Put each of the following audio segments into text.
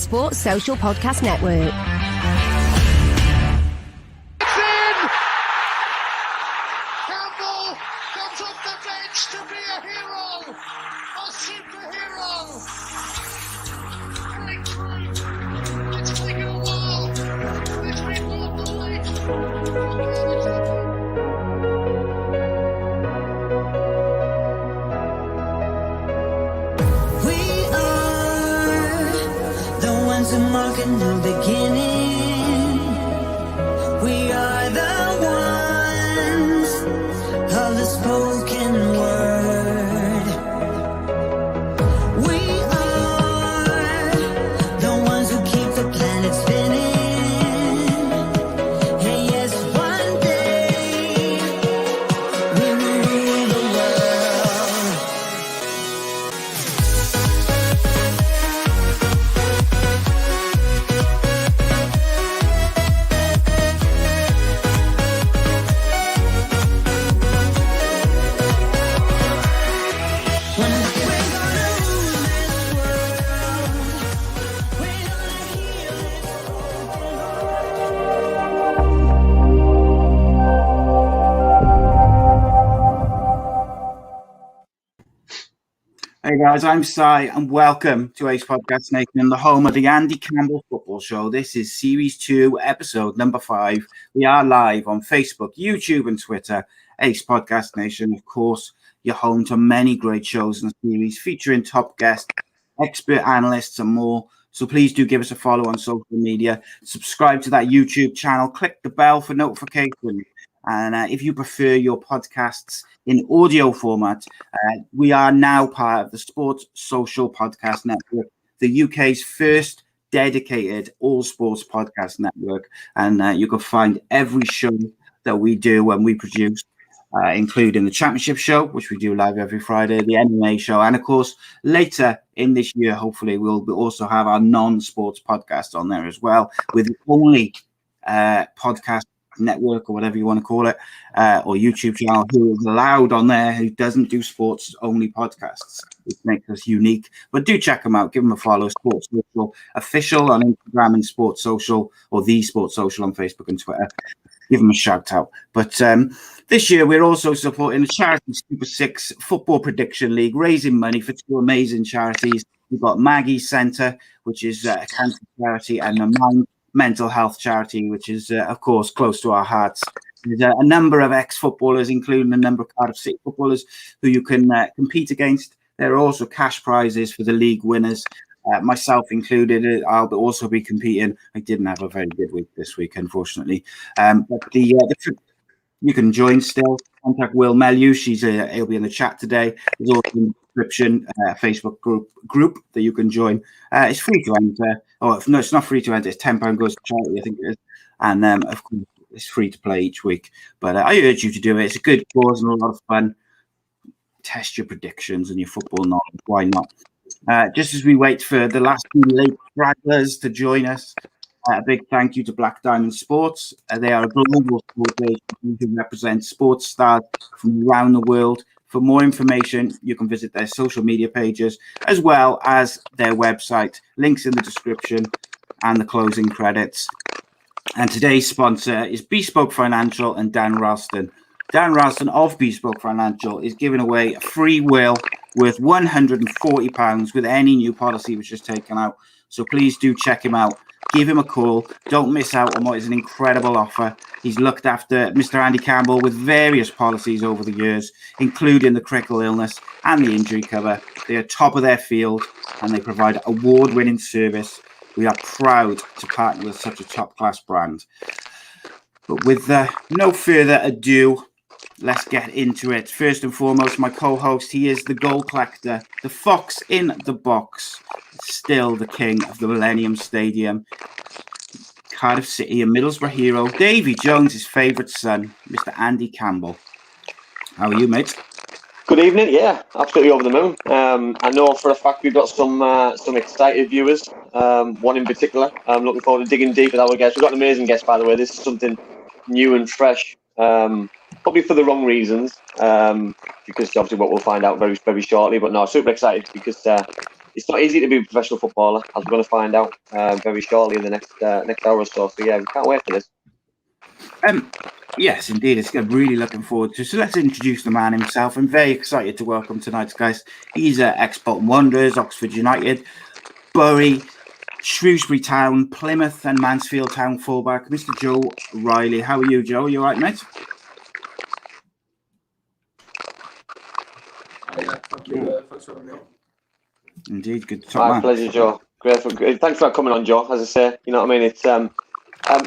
Sports Social Podcast Network. It's in! Campbell comes off the bench to be a hero! A superhero! Breakthrough! It's taken a while! It's been brought to light! To mark a new beginning. We are the ones of the spoken word. We are the ones who keep the planet spinning. And yes, one day we will rule the world. Hey guys, I'm Si and welcome to Ace Podcast Nation, the home of the Andy Campbell Football Show. This is Series 2, episode number 5. We are live on Facebook, YouTube and Twitter. Ace Podcast Nation, of course, you're home to many great shows in the series featuring top guests, expert analysts and more. So please do give us a follow on social media. Subscribe to that YouTube channel. Click the bell for notifications. And if you prefer your podcasts in audio format, we are now part of the Sports Social Podcast Network, the UK's first dedicated all sports podcast network. And you can find every show that we do and we produce, including the Championship Show, which we do live every Friday, the MMA Show. And of course, later in this year, hopefully, we'll also have our non-sports podcast on there as well, with the only podcast network or whatever you want to call it, or YouTube channel who is allowed on there who doesn't do sports only podcasts, which makes us unique. But do check them out, give them a follow. Sports Social Official on Instagram and Sports Social, or the Sports Social on Facebook and Twitter. Give them a shout out. But this year we're also supporting the charity Super 6 Football Prediction League, raising money for two amazing charities. We've got Maggie's Centre, which is a cancer charity, and the mental health charity, which is, of course, close to our hearts. There's a number of ex-footballers, including a number of Cardiff City footballers, who you can compete against. There are also cash prizes for the league winners, myself included. I'll also be competing. I didn't have a very good week this week, unfortunately. But you can join still. Contact Will Melu. He'll be in the chat today. There's also in the description Facebook group that you can join. It's free to enter. Oh no, it's not free to enter. It's £10 goes to charity, I think it is. And of course, it's free to play each week. But I urge you to do it. It's a good cause and a lot of fun. Test your predictions and your football knowledge. Why not? Just as we wait for the last few late stragglers to join us, a big thank you to Black Diamond Sports. They are a global sports agency who represent sports stars from around the world. For more information, you can visit their social media pages as well as their website. Links in the description and the closing credits. And today's sponsor is Bespoke Financial and Dan Ralston. Dan Ralston of Bespoke Financial is giving away a free will worth £140 with any new policy which is taken out. So please do check him out. Give him a call. Don't miss out on what is an incredible offer. He's looked after Mr. Andy Campbell with various policies over the years, including the critical illness and the injury cover. They are top of their field and they provide award-winning service. We are proud to partner with such a top-class brand. But with no further ado, let's get into it. First and foremost, my co-host, he is the goal collector, the fox in the box, still the king of the Millennium Stadium, Cardiff City and Middlesbrough hero, Davy Jones' favourite son, Mr. Andy Campbell. How are you, mate? Good evening. Yeah, absolutely over the moon. I know for a fact we've got some excited viewers. One in particular. I'm looking forward to digging deep with our guests. We've got an amazing guest, by the way. This is something new and fresh. Probably for the wrong reasons, because obviously what we'll find out very, very shortly. But no, super excited because it's not easy to be a professional footballer, as we're going to find out very shortly in the next hour or so. So yeah, we can't wait for this. Yes, indeed. It's good. Really looking forward to. So let's introduce the man himself. I'm very excited to welcome tonight's guest. He's Ex Bolton Wanderers, Oxford United, Bury, Shrewsbury Town, Plymouth and Mansfield Town fullback, Mr. Joe Riley. How are you, Joe? You all right, mate? Yeah, thank you. Thanks for having me on. Indeed, good to My talk, man. pleasure, Joe. Thanks for coming on, Joe. As I say, you know what I mean. It's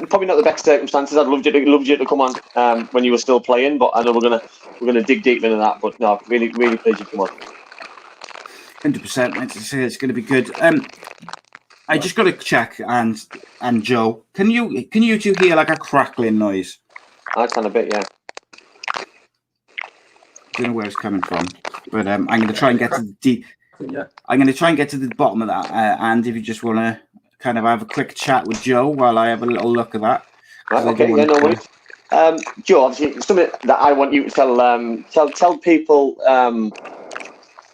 probably not the best circumstances. I'd loved you to come on when you were still playing, but I know we're gonna dig deep into that. But no, really pleased you come on. 100%, mate. It's going to be good. I just got to check, and Joe, can you two hear like a crackling noise? I can a bit, yeah. Don't know where it's coming from, but I'm going to try and get to the Yeah. I'm going to try and get to the bottom of that. And if you just want to kind of have a quick chat with Joe while I have a little look at that. Right, okay, yeah, no worries. Joe, obviously, something that I want you to tell people.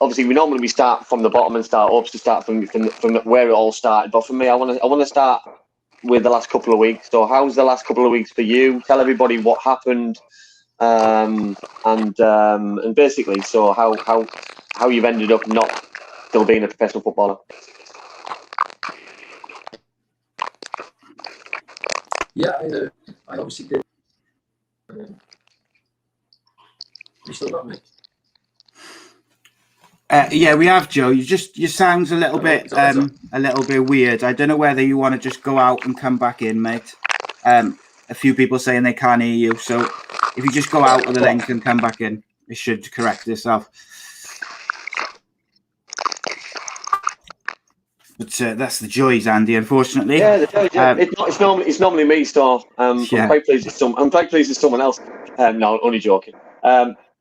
Obviously, we start from the bottom and start up to start from where it all started. But for me, I want to start with the last couple of weeks. So, how's the last couple of weeks for you? Tell everybody what happened, and basically, so how you've ended up not still being a professional footballer. Yeah, I obviously did. You still got me? Yeah, we have, Joe. Your sound's a little bit weird. I don't know whether you want to just go out and come back in, mate. A few people saying they can't hear you, so if you just go out of the link and come back in, it should correct itself. But that's the joys, Andy. Unfortunately, yeah, the joys. Yeah. It's normally me, so I'm quite pleased it's someone else. No, only joking.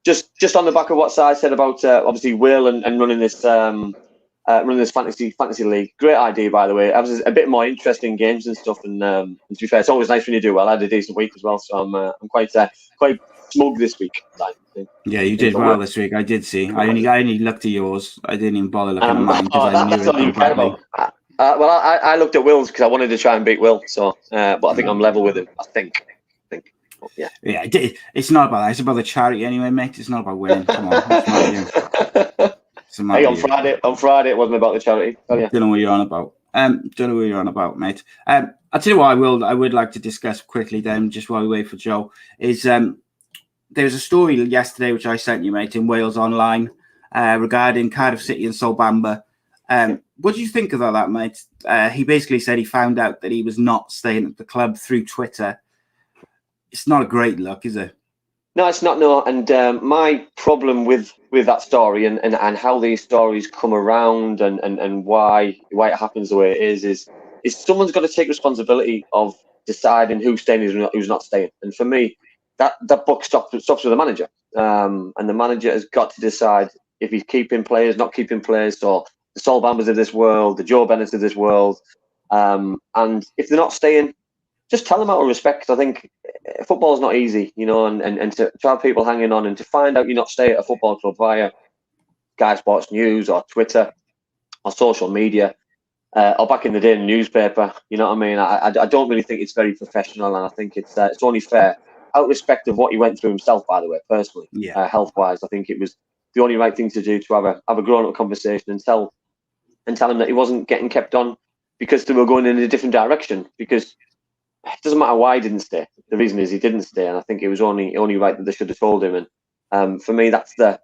Just on the back of what Si said about obviously Will and running this fantasy league. Great idea, by the way. It was a bit more interesting games and stuff. And to be fair, it's always nice when you do well. I had a decent week as well, so I'm quite smug this week. Yeah, you did well this week. I did see. I only looked at yours. I didn't even bother looking at mine because I knew that's all you it care about. Well, I looked at Will's because I wanted to try and beat Will. So, but I think I'm level with him. I think. Yeah. Yeah, it's not about that. It's about the charity anyway, mate. It's not about winning. Come on, it's not you. Hey, on Friday, it wasn't about the charity. Oh, yeah. Don't know what you're on about. Mate. I'll tell you what I would like to discuss quickly then, just while we wait for Joe, is there's a story yesterday which I sent you, mate, in Wales Online regarding Cardiff City and Bamba. What do you think about that, mate? He basically said he found out that he was not staying at the club through Twitter. It's not a great look, is it? No, it's not. No, and my problem with that story and how these stories come around and why it happens the way it is someone's got to take responsibility of deciding who's staying and who's not staying. And for me, that buck stops with the manager. And the manager has got to decide if he's keeping players, not keeping players. So the Sol Bambas of this world, the Joe Bennetts of this world, and if they're not staying, just tell them out of respect. I think football's not easy, you know, and to have people hanging on and to find out you're not staying at a football club via Sky Sports News or Twitter or social media or back in the day in the newspaper, you know what I mean? I don't really think it's very professional, and I think it's only fair, out of respect of what he went through himself, by the way, personally, health-wise. I think it was the only right thing to do to have a grown-up conversation and tell him that he wasn't getting kept on because they were going in a different direction. Because it doesn't matter why he didn't stay. The reason is he didn't stay, and I think it was only right that they should have told him. And for me, that's the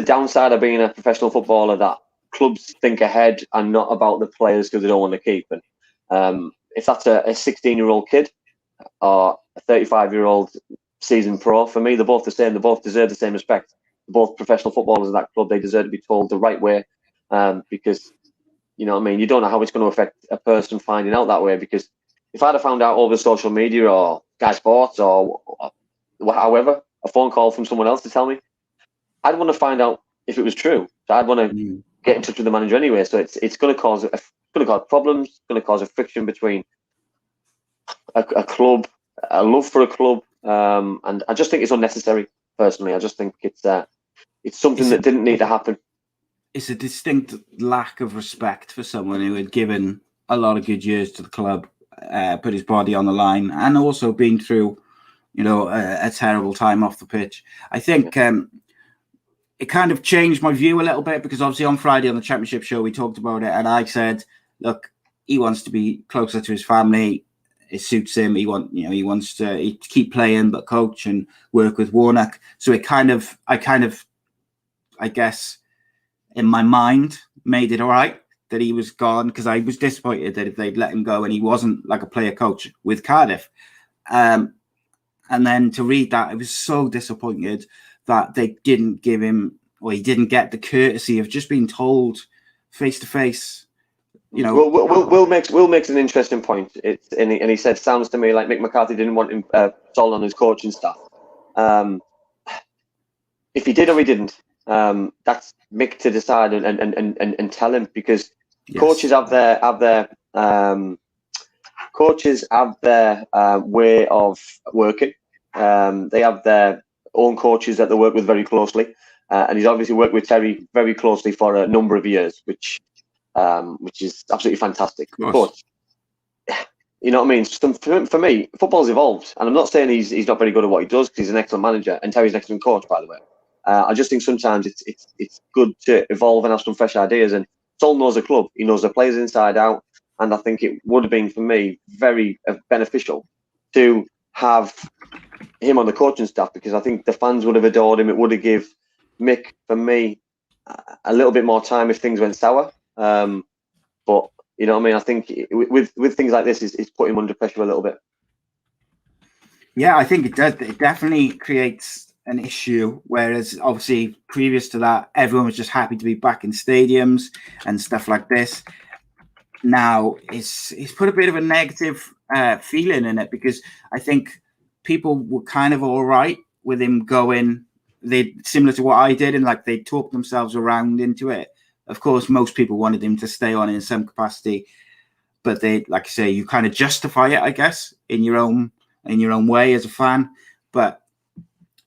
downside of being a professional footballer, that clubs think ahead and not about the players because they don't want to keep. And if that's a 16-year-old kid or a 35-year-old seasoned pro, for me, they're both the same. They both deserve the same respect. They're both professional footballers in that club. They deserve to be told the right way, because, you know what I mean, you don't know how it's going to affect a person finding out that way. Because if I'd have found out over social media or Sky Sports or however, a phone call from someone else to tell me, I'd want to find out if it was true. So I'd want to get in touch with the manager anyway. So it's going to cause problems. It's going to cause a friction between a club, a love for a club, and I just think it's unnecessary. Personally, I just think it's something that didn't need to happen. it's a distinct lack of respect for someone who had given a lot of good years to the club, put his body on the line, and also been through, a terrible time off the pitch. I think it kind of changed my view a little bit, because obviously on Friday on the Championship show we talked about it, and I said, look, he wants to be closer to his family. It suits him. He wants to keep playing, but coach and work with Warnock. So I guess, in my mind, made it all right that he was gone, because I was disappointed that if they'd let him go and he wasn't like a player coach with Cardiff. And then to read that, I was so disappointed that they didn't give him, or he didn't get the courtesy of just being told face to face. Will makes an interesting point. And he said, sounds to me like Mick McCarthy didn't want him sold on his coaching staff. If he did or he didn't, that's Mick to decide and tell him, because yes. Coaches have their way of working. They have their own coaches that they work with very closely, and he's obviously worked with Terry very closely for a number of years, which is absolutely fantastic. But you know what I mean? For me, football's evolved, and I'm not saying he's not very good at what he does, because he's an excellent manager, and Terry's an excellent coach, by the way. I just think sometimes it's good to evolve and have some fresh ideas. And Sol knows the club; he knows the players inside out, and I think it would have been for me very beneficial to have him on the coaching staff, because I think the fans would have adored him. It would have given Mick, for me, a little bit more time if things went sour. But you know what I mean? I think with things like this, it's put him under pressure a little bit. Yeah, I think it does. It definitely creates an issue. Whereas obviously previous to that, everyone was just happy to be back in stadiums and stuff like this. Now it's put a bit of a negative feeling in it, because I think people were kind of all right with him going. They similar to what I did, and like they talked themselves around into it. Of course, most people wanted him to stay on in some capacity, but they, like I say, you kind of justify it, I guess, in your own way as a fan. But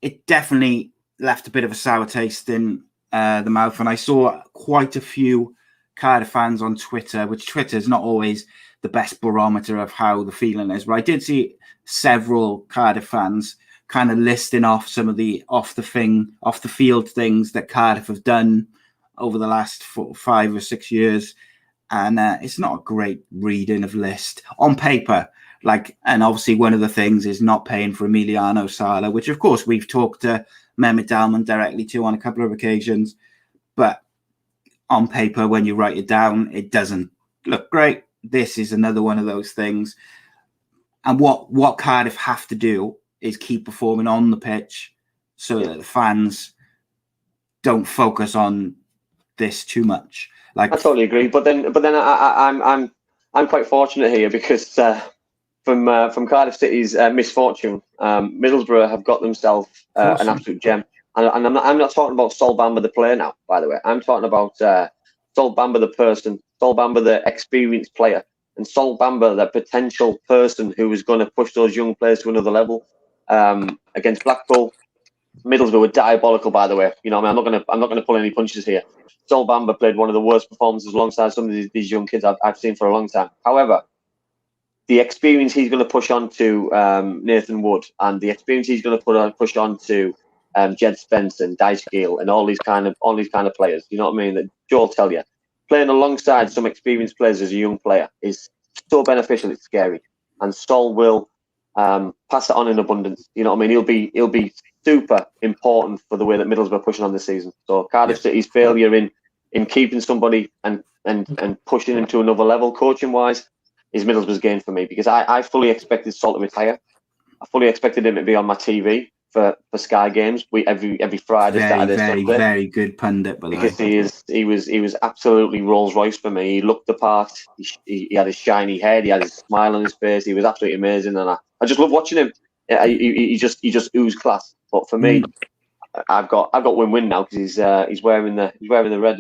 it definitely left a bit of a sour taste in the mouth, and I saw quite a few Cardiff fans on Twitter, which Twitter is not always the best barometer of how the feeling is. But I did see several Cardiff fans kind of listing off some of the off the field things that Cardiff have done over the last 5 or 6 years, and it's not a great reading of list on paper. And obviously one of the things is not paying for Emiliano Sala, which of course we've talked to Mehmet Dalman directly to on a couple of occasions, but on paper, when you write it down, it doesn't look great. This is another one of those things. And what Cardiff have to do is keep performing on the pitch, so that the fans don't focus on this too much. I totally agree, but then I'm quite fortunate here, because from Cardiff City's misfortune, Middlesbrough have got themselves an absolute gem, and I'm not talking about Sol Bamba the player now. By the way, I'm talking about Sol Bamba the person, Sol Bamba the experienced player, and Sol Bamba the potential person who is going to push those young players to another level. Against Blackpool, Middlesbrough were diabolical, by the way. You know, I'm not going to pull any punches here. Sol Bamba played one of the worst performances alongside some of these young kids I've seen for a long time. However, the experience he's going to push on to Nathan Wood, and the experience he's going to push on to Jed Spence and Dice Gill and all these kind of players, you know what I mean? That Joe will tell you, playing alongside some experienced players as a young player is so beneficial. It's scary, and Sol will pass it on in abundance. You know what I mean? He'll be super important for the way that Middlesbrough are pushing on this season. So Cardiff City's failure in keeping somebody and pushing him to another level, coaching wise, is Middlesbrough's gain for me, because I fully expected Sol to retire. I fully expected him to be on my TV for Sky games every Friday, Saturday, Sunday. Very good pundit, by the way. Because he was absolutely Rolls Royce for me. He looked the part. He had his shiny head. He had his smile on his face. He was absolutely amazing, and I just love watching him. He just oozed class. But for me, I've got win-win now, because he's wearing the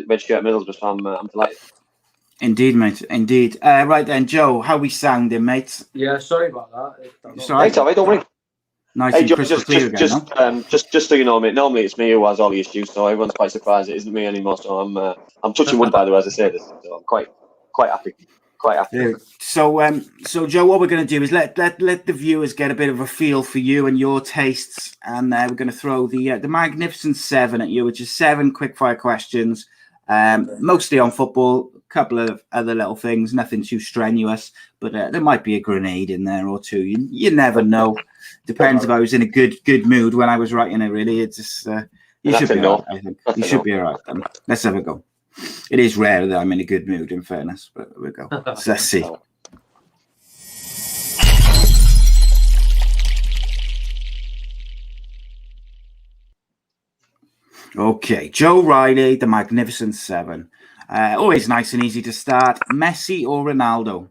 red shirt at Middlesbrough. So I'm delighted. Indeed, mate. Indeed. Right then, Joe, how we sounding, mate? Yeah, sorry about that. It's all right, don't worry. Nice Hey, and Joe, crystal clear again, no? just so you know, mate. Normally it's me who has all the issues, so everyone's quite surprised it isn't me anymore. So I'm touching wood, by the way, as I say this. So I'm quite happy. Quite happy. Yeah. So Joe, what we're going to do is let the viewers get a bit of a feel for you and your tastes, and we're going to throw the Magnificent 7 at you, which is 7 quickfire questions, mostly on football, a couple of other little things, nothing too strenuous, but there might be a grenade in there or two. You never know. Depends if I was in a good mood when I was writing it. Really, it's just you should be all right. I think you should be all right. Then let's have a go. It is rare that I'm in a good mood, in fairness, but there we go. So let's see. Okay, Joe Riley, the Magnificent 7. Always nice and easy to start. Messi or Ronaldo?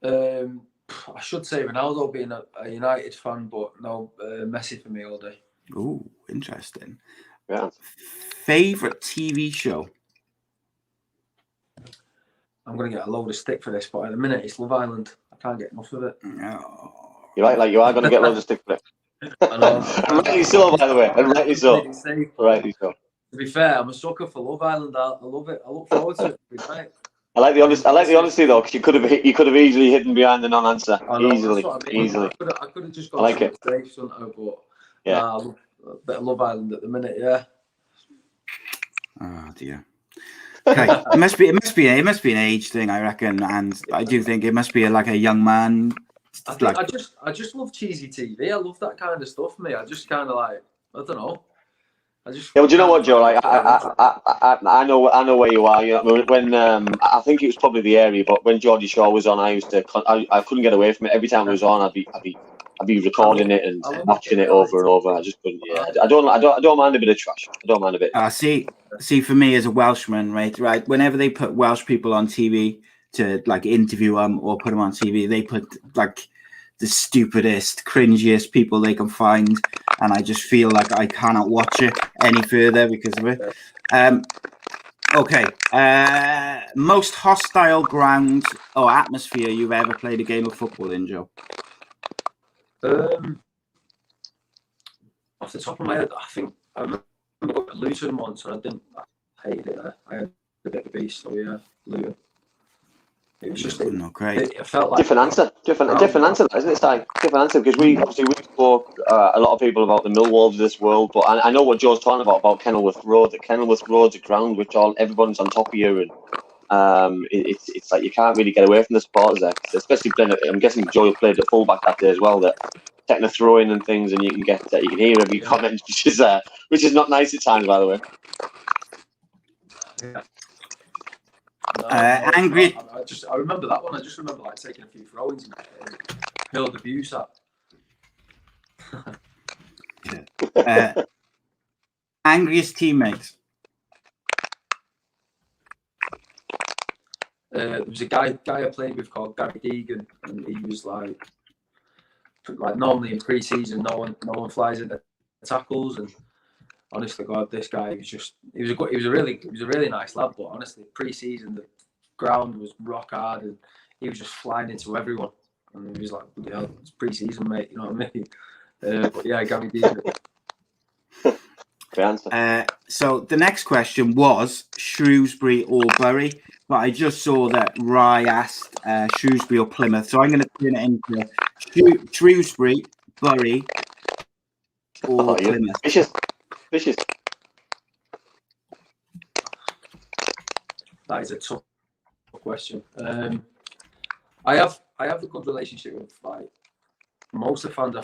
I should say Ronaldo, being a United fan, but no, Messi for me all day. Ooh, interesting. Yeah. Favorite TV show? I'm going to get a load of stick for this, but at the minute it's Love Island. I can't get enough of it. Oh. You're right, like you are going to get loads of stick for it. I know. And rightly so, by the way. And rightly so. Rightly so. To be fair, I'm a sucker for Love Island. I love it. I look forward to it every night. I like the honesty though, because you could have easily hidden behind the non-answer. Easily. I could have just got like it. safe, but yeah. I love a bit of Love Island at the minute. Yeah. Oh dear. Okay, it must be an age thing, I reckon, and I do think it must be like a young man. I just love cheesy TV. I love that kind of stuff. Me, I just kind of like, I don't know. Yeah, well, do you know what, Joe? Like, I know where you are. You know, when I think it was probably the area, but when Geordie Shaw was on, I couldn't get away from it. Every time it was on, I'd be recording it and watching it over and over. I just couldn't. Yeah, I don't mind a bit of trash. I don't mind a bit. See, for me as a Welshman, right? Whenever they put Welsh people on TV to like interview them or put them on TV, they put like the stupidest, cringiest people they can find, and I just feel like I cannot watch it any further because of it. Okay, most hostile ground or atmosphere you've ever played a game of football in, Joe? Off the top of my head, I think I remember going to Luton once, and I hated it there. I had a bit of a beast, so yeah, Luton. It was just not great. It felt like different answer, isn't it, Si? Different answer, because we spoke a lot of people about the Millwalls of this world, but I know what Joe's talking about Kenilworth Road. That Kenilworth Road's a ground which everyone's on top of you, and it's like you can't really get away from the supporters there, especially playing. I'm guessing Joe played at fullback that day as well. That taking a throw in and things, and you can hear every comment, which is not nice at times, by the way. Yeah. Angry. I remember that one. I just remember like taking a few throw-ins and hurled abuse at. Angriest teammates. There was a guy I played with called Gary Deegan, and he was like normally in pre-season, no one flies into tackles, and honestly, God, this guy he was a really nice lad, but honestly, pre-season the ground was rock hard, and he was just flying into everyone, and he was like, "Yeah, it's pre-season, mate," you know what I mean? But yeah, Gary Deegan. So the next question was Shrewsbury or Bury, but I just saw that Rye asked Shrewsbury or Plymouth, so I'm going to turn it into Shrewsbury, Bury, or Plymouth. Vicious. That is a tough question. I have a good relationship with like most of the fans. I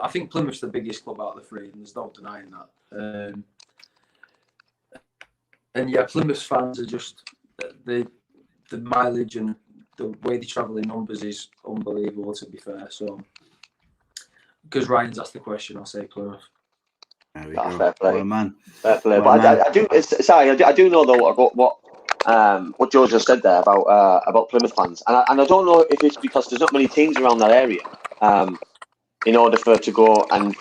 think Plymouth's the biggest club out of the three, and there's no denying that. And yeah, Plymouth fans are just the mileage and the way they travel in numbers is unbelievable, to be fair. So because Ryan's asked the question, I'll say Plymouth. Fair play. Well, man. Fair play. But I do know though what George just said there about Plymouth fans, and I don't know if it's because there's not many teams around that area. In order for it to go, and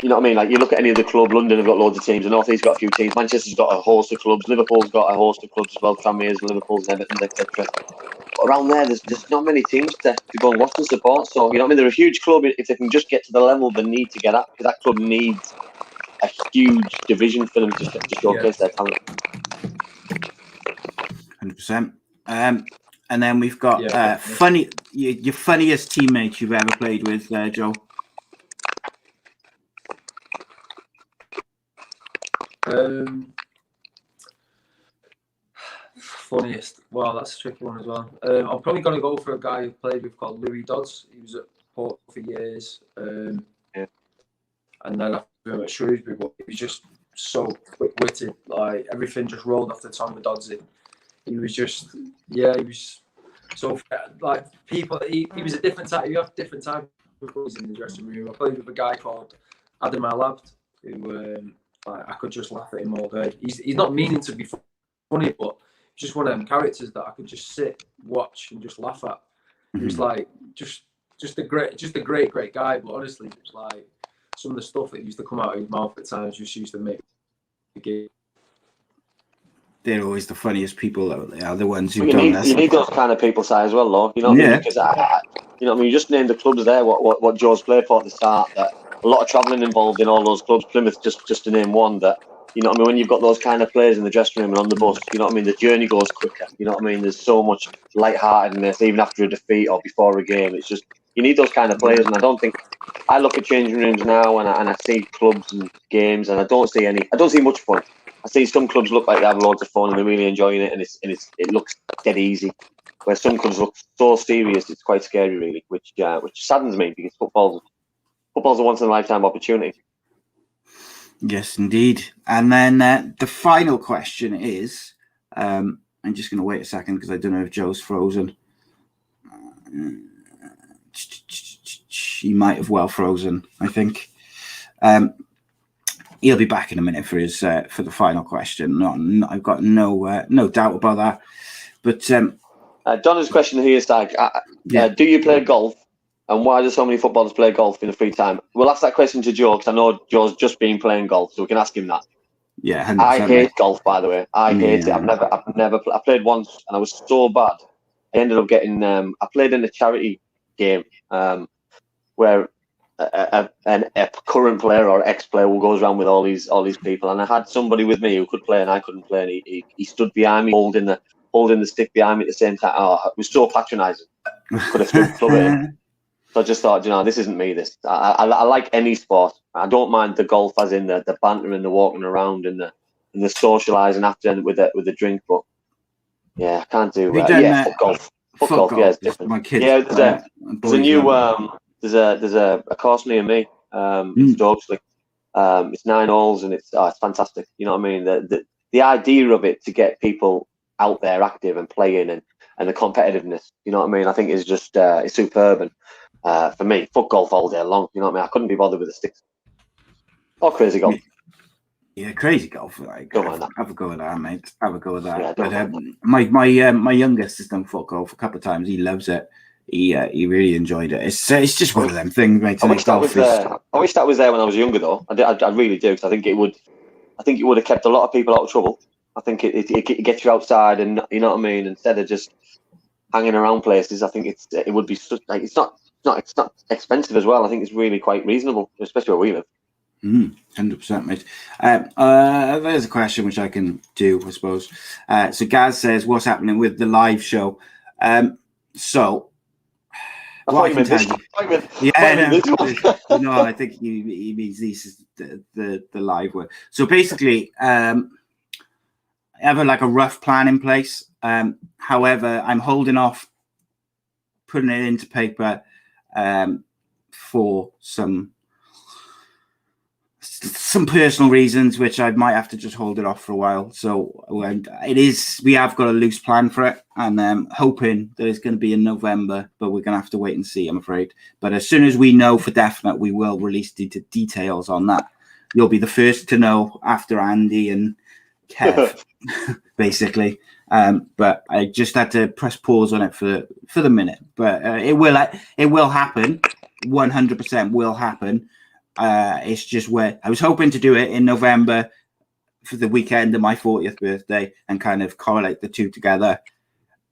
you know what I mean, like you look at any of the club. London have got loads of teams. The North East got a few teams. Manchester's got a host of clubs. Liverpool's got a host of clubs as well. Tranmere's, Liverpool's, Everton's, etc. around there's not many teams to go and watch and support. So, you know what I mean? They're a huge club if they can just get to the level they need to get at, because that club needs a huge division for them to showcase their talent. 100%. And then we've got your funniest teammates you've ever played with, Joe. Funniest. Well, that's a tricky one as well. I'm probably going to go for a guy who played with called Louis Dodds. He was at Port for years. And then after him at Shrewsbury, but he was just so quick-witted. Like, everything just rolled off the tongue with Doddsy. He was just, he was so, like, people, he was a different type. You have different type of boys in the dressing room. I played with a guy called Adam Alabt, who, I could just laugh at him all day. He's not meaning to be funny, but just one of them characters that I could just sit, watch, and just laugh at. He was like just a great guy. But honestly, it was like some of the stuff that used to come out of his mouth at times just used to make me giggle. They're always the funniest people. They are the ones who you need those kind of people side as well, though. You know what I mean? Because you know what I mean. You just named the clubs there. What Joe's played for at the start. That a lot of travelling involved in all those clubs. Plymouth, just to name one. That, you know what I mean, when you've got those kind of players in the dressing room and on the bus, you know what I mean, the journey goes quicker. You know what I mean? There's so much lightheartedness, even after a defeat or before a game. It's just, you need those kind of players. And I don't think, I look at changing rooms now and I see clubs and games and I don't see much fun. I see some clubs look like they have loads of fun and they're really enjoying it, and it looks dead easy. Where some clubs look so serious, it's quite scary, really, which saddens me, because football's a once in a lifetime opportunity. Yes, indeed. And then the final question is, I'm just going to wait a second because I don't know if Joe's frozen. He might have well frozen, I think. He'll be back in a minute for his for the final question. I've got no doubt about that. But Donna's question here is like, do you play golf? And why do so many footballers play golf in the free time? We'll ask that question to Joe, because I know Joe's just been playing golf, so we can ask him that. Yeah, 100%. I hate golf, by the way. I hate it. I've never. I played once, and I was so bad. I ended up getting. I played in a charity game, where a current player or ex-player who goes around with all these people, and I had somebody with me who could play and I couldn't play, and he stood behind me, holding the stick behind me at the same time. Oh, it was so patronising. Could have threw the club in. So I just thought, this isn't me. This I like any sport. I don't mind the golf, as in the banter and the walking around and the socialising after with a drink. But yeah, I can't do. Footgolf. Footgolf, yeah, it's different. My kids. Yeah, there's a new there's a course near me. It's Dorpsley. It's 9 holes and it's fantastic. You know what I mean? The idea of it to get people out there active and playing and the competitiveness. You know what I mean? I think is just it's superb. And for me, Footgolf all day long. You know what I mean? I couldn't be bothered with the sticks or crazy golf. Yeah, crazy golf. Don't mind that. Have a go with that, mate. Have a go with that. Yeah, but my youngest has done Footgolf a couple of times. He loves it. He really enjoyed it. It's just one of them things, mate. I wish that was there when I was younger, though. I really do, because I think it would have kept a lot of people out of trouble. I think it gets you outside, and you know what I mean. Instead of just hanging around places, I think it would be like it's not expensive as well. I think it's really quite reasonable, especially where we live. 100%, mate. There's a question which I can do, I suppose. So Gaz says, "What's happening with the live show?" So. I think he means this is the live one. So basically, I have a rough plan in place. However, I'm holding off putting it into paper for some personal reasons, which I might have to just hold it off for a while. So we have got a loose plan for it, and hoping that it's going to be in November, but we're going to have to wait and see, I'm afraid. But as soon as we know for definite, we will release details on that. You'll be the first to know after Andy and Kev, basically. But I just had to press pause on it for the minute. But it will happen. 100% will happen. It's just where I was hoping to do it in November for the weekend of my 40th birthday and kind of correlate the two together.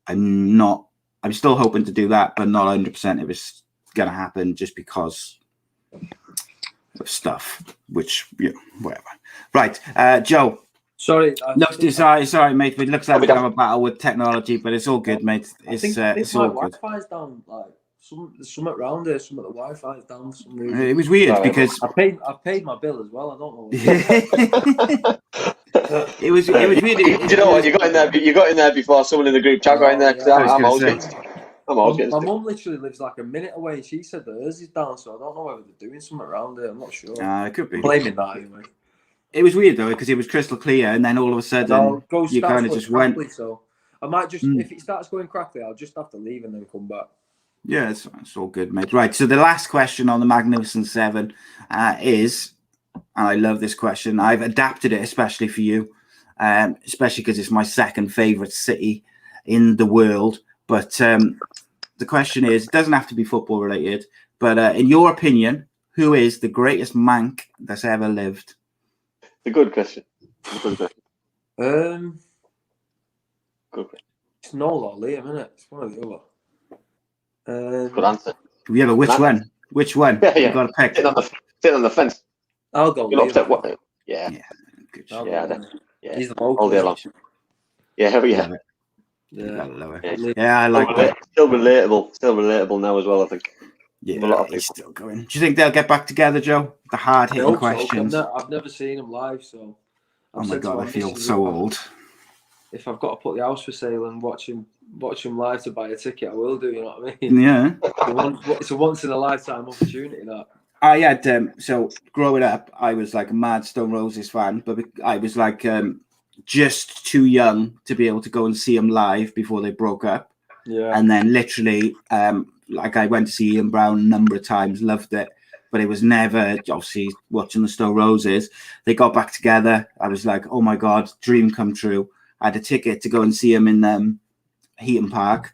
I'm not I'm still hoping to do that, but not 100% if it's going to happen just because of stuff, which, whatever. Right, Joe. Sorry, Sorry, mate. It looks like we're going to have a battle with technology, but it's all good, mate. I think It's my all good. Wi-Fi's down. Like there's something around here. Some of the Wi-Fi's down for some reason. It was weird because I paid my bill as well. I don't know. it was weird. Do you know what? You got in there before someone in the group chat got in there, because I'm always getting My mum literally lives like a minute away, and she said that hers is down, so I don't know whether they're doing something around it. I'm not sure. It could be. I'm blaming that anyway. It was weird though because it was crystal clear, and then all of a sudden you kind of just went. So I might just, if it starts going crackly, I'll just have to leave and then come back. Yeah, it's all good, mate. Right. So the last question on the Magnificent Seven is, and I love this question. I've adapted it especially for you, especially because it's my second favourite city in the world. But the question is, it doesn't have to be football related, but in your opinion, who is the greatest mank that's ever lived? It's a good question. Good question. It's Noel or Liam, isn't it? It's one or the other. Good answer. Yeah, but which one? Which one? Yeah. You got to pick. Sit on the fence. I'll go. You're upset. What? Yeah. Good. Yeah. He's the all day long. Yeah. Yeah, I like that. Still relatable now as well, I think. Yeah, a lot of he's people. still going. Do you think they'll get back together, Joe? The hard-hitting questions. I've never seen him live, so. Oh my God, I feel so old. If I've got to put the house for sale and watch him live to buy a ticket, I will do. You know what I mean? Yeah. It's a once in a lifetime opportunity. That. I had so growing up, I was like a mad Stone Roses fan, but I was like just too young to be able to go and see them live before they broke up. Yeah. And then literally, like I went to see Ian Brown a number of times, loved it, but it was never obviously watching the Stone Roses. They got back together. I was like, oh my God, dream come true. I had a ticket to go and see him in Heaton Park.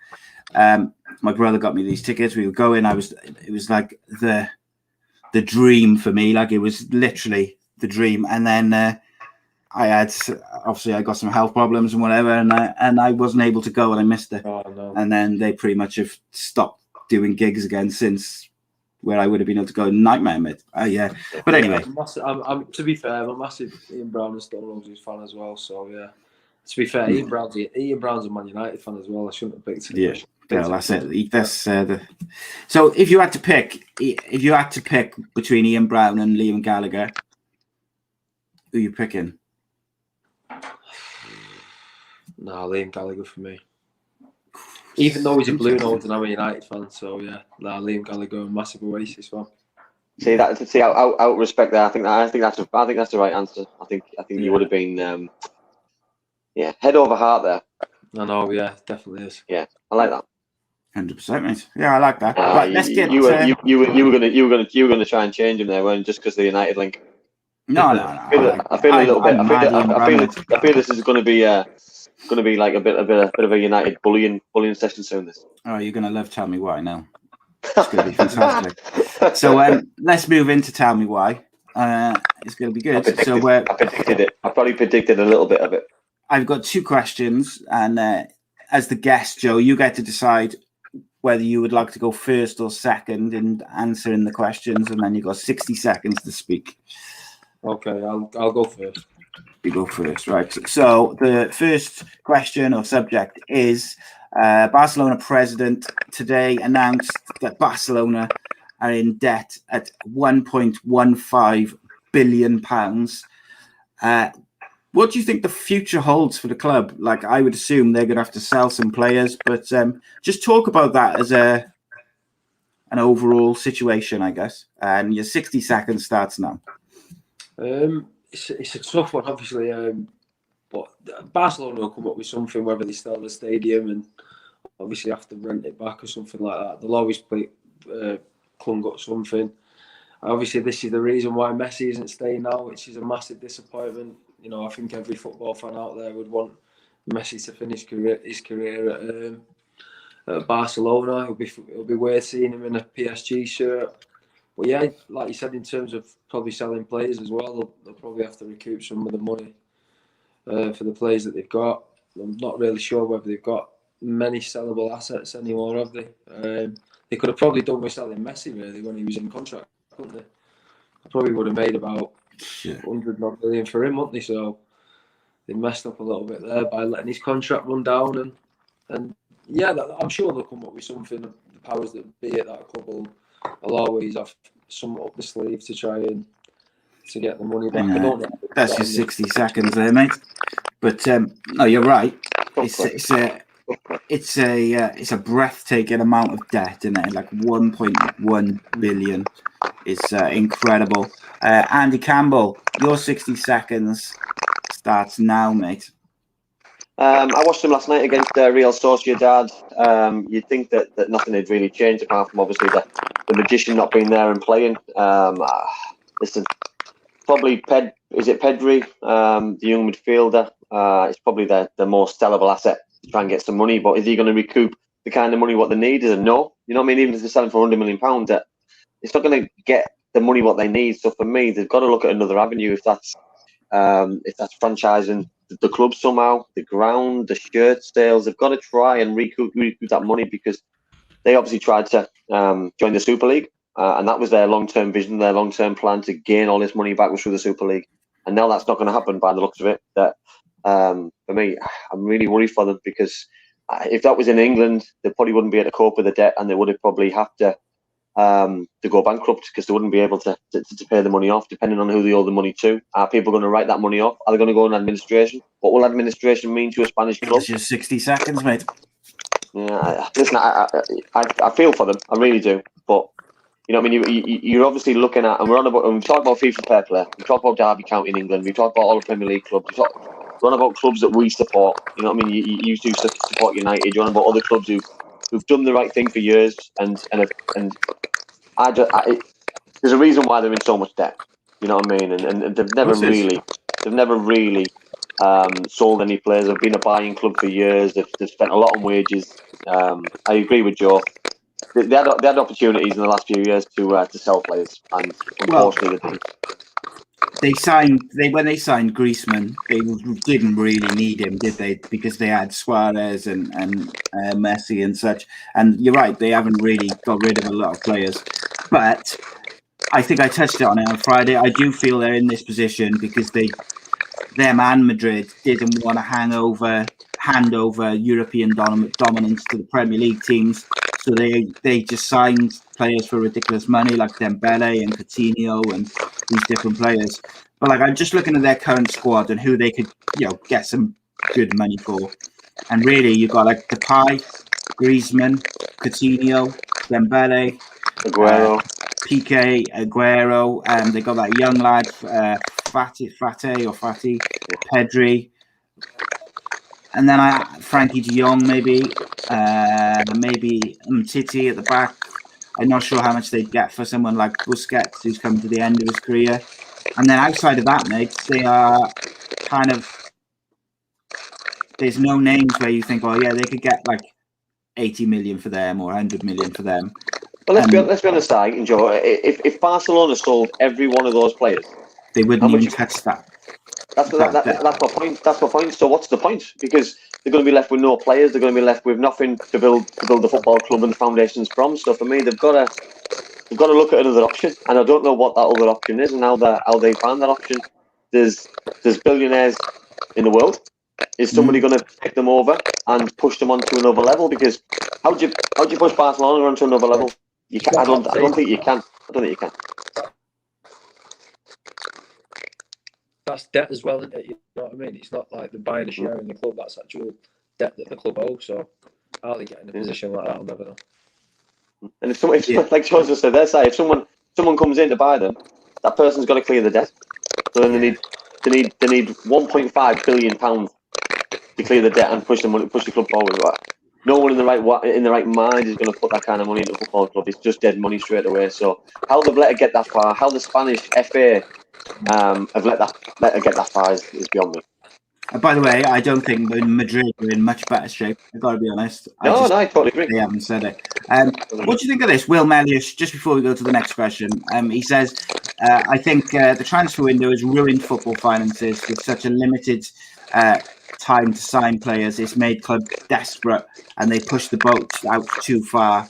My brother got me these tickets. We were going. It was like the dream for me. Like it was literally the dream. And then I got some health problems and whatever, and I wasn't able to go, and I missed it. Oh, no. And then they pretty much have stopped doing gigs again since, where I would have been able to go. Nightmare, mate. Yeah. But anyway, I'm to be fair, I'm a massive Ian Brown and Stone Roses fan as well. So yeah. To be fair, Ian Brown's a Man United fan as well. I shouldn't have picked him. Yeah, well, that's it. That's So if you had to pick between Ian Brown and Liam Gallagher, who are you picking? No, Liam Gallagher for me. Even though he's a Blue Nose and I'm a United fan, so yeah, Liam Gallagher, a massive Oasis fan. See how respect that. I think that's the right answer. I think you would have been. Yeah, head over heart there. I know, yeah, definitely is. Yeah, I like that. 100%, mate. Yeah, I like that. Right, let's get. You were gonna try and change him there, weren't you, just because the United link? No. I feel a little bit. I feel this is going to be like a bit of a United bullying session soon. This. Oh, you're gonna love Tell Me Why now. It's gonna be fantastic. So let's move into Tell Me Why. It's gonna be good. I predicted it. I probably predicted a little bit of it. I've got two questions, and as the guest, Joe, you get to decide whether you would like to go first or second in answering the questions, and then you've got 60 seconds to speak. Okay, I'll go first. You go first, right? So the first question or subject is Barcelona president today announced that Barcelona are in debt at £1.15 billion. What do you think the future holds for the club? Like, I would assume they're going to have to sell some players, but just talk about that as an overall situation, I guess. And your 60 seconds starts now. It's a tough one, obviously. But Barcelona will come up with something, whether they sell the stadium and obviously have to rent it back or something like that. They'll always clung up something. Obviously, this is the reason why Messi isn't staying now, which is a massive disappointment. You know, I think every football fan out there would want Messi to finish his career at Barcelona. It'll be weird seeing him in a PSG shirt. But yeah, like you said, in terms of probably selling players as well, they'll probably have to recoup some of the money for the players that they've got. I'm not really sure whether they've got many sellable assets anymore, have they? They could have probably done with selling Messi really when he was in contract, couldn't they? Probably would have made about 100 million for him, wouldn't they? So they messed up a little bit there by letting his contract run down, and yeah, I'm sure they'll come up with something. The powers that be at that club will always have some up the sleeve to try and to get the money back. I don't know. That's your 60 seconds there, mate. But no, you're right. It's a breathtaking amount of debt, isn't it? Like 1.1 billion is incredible. Andy Campbell, your 60 seconds starts now, mate. I watched them last night against Real Sociedad. You'd think that nothing had really changed apart from obviously the magician not being there and playing. Listen, probably is it Pedri, the young midfielder? It's probably the most sellable asset to try and get some money. But is he going to recoup the kind of money what they need? Is a no. You know what I mean? Even if they're selling for £100 million, it's not going to get the money what they need. So for me, they've got to look at another avenue. If that's franchising the club somehow, the ground, the shirt sales, they've got to try and recoup that money, because they obviously tried to join the Super League, and that was their long-term vision, their long-term plan to gain all this money back was through the Super League, and now that's not going to happen by the looks of it. That for me, I'm really worried for them, because if that was in England, they probably wouldn't be able to cope with the debt, and they would have probably have to go bankrupt, because they wouldn't be able to pay the money off, depending on who they owe the money to. Are people going to write that money off? Are they going to go in administration? What will administration mean to a Spanish club? That's your 60 seconds, mate. Yeah, listen, I feel for them, I really do. But you know what I mean? You're obviously looking at, and we talk about FIFA Fair Play, we talk about Derby County in England, we talk about all the Premier League clubs, we're on about clubs that we support. You know what I mean? You do support United. You're on about other clubs who've done the right thing for years, and there's a reason why they're in so much debt. You know what I mean? And they've never really sold any players. They've been a buying club for years. They've spent a lot on wages. I agree with Joe. They had opportunities in the last few years to sell players, and unfortunately they didn't. When they signed Griezmann, they didn't really need him, did they? Because they had Suarez and Messi and such. And you're right, they haven't really got rid of a lot of players. But I think I touched on it on Friday. I do feel they're in this position because them and Madrid didn't want to hand over European dominance to the Premier League teams. So they just signed players for ridiculous money, like Dembele and Coutinho and these different players. But like, I'm just looking at their current squad and who they could, get some good money for. And really, you've got like Depay, Griezmann, Coutinho, Dembele, Aguero, Piqué, Aguero, and they got that young lad, Fati, Pedri. And then Frankie de Jong, maybe Umtiti at the back. I'm not sure how much they'd get for someone like Busquets, who's coming to the end of his career. And then outside of that, mate, they are kind of... There's no names where you think, oh, yeah, they could get like 80 million for them or 100 million for them. Well, let's be honest, Joe. If Barcelona sold every one of those players... They wouldn't even touch that. That's my point. That's my point. So what's the point? Because they're going to be left with no players. They're going to be left with nothing to build the football club and the foundations from. So for me, they've got to look at another option. And I don't know what that other option is and how they find that option. There's billionaires in the world. Is somebody going to pick them over and push them onto another level? Because how do you push Barcelona onto another level? You can. I don't think you can. I don't think you can. That's debt as well, isn't it? You know what I mean? It's not like they're buying a share in the club. That's actual debt that the club owes. So how they get in a position like that, I'll never know. And if like Joseph said, if someone comes in to buy them, that person's got to clear the debt. So then they need 1.5 billion pounds to clear the debt and push the club forward. Right? No one in the right mind is going to put that kind of money into a football club. It's just dead money straight away. So how they've let it get that far, how the Spanish FA have let her get that far is beyond me. By the way, I don't think Madrid are in much better shape. I've got to be honest. I totally agree. They haven't said it. What do you think of this? Will Mellish, just before we go to the next question, he says, I think the transfer window has ruined football finances with such a limited time to sign players. It's made clubs desperate and they push the boat out too far.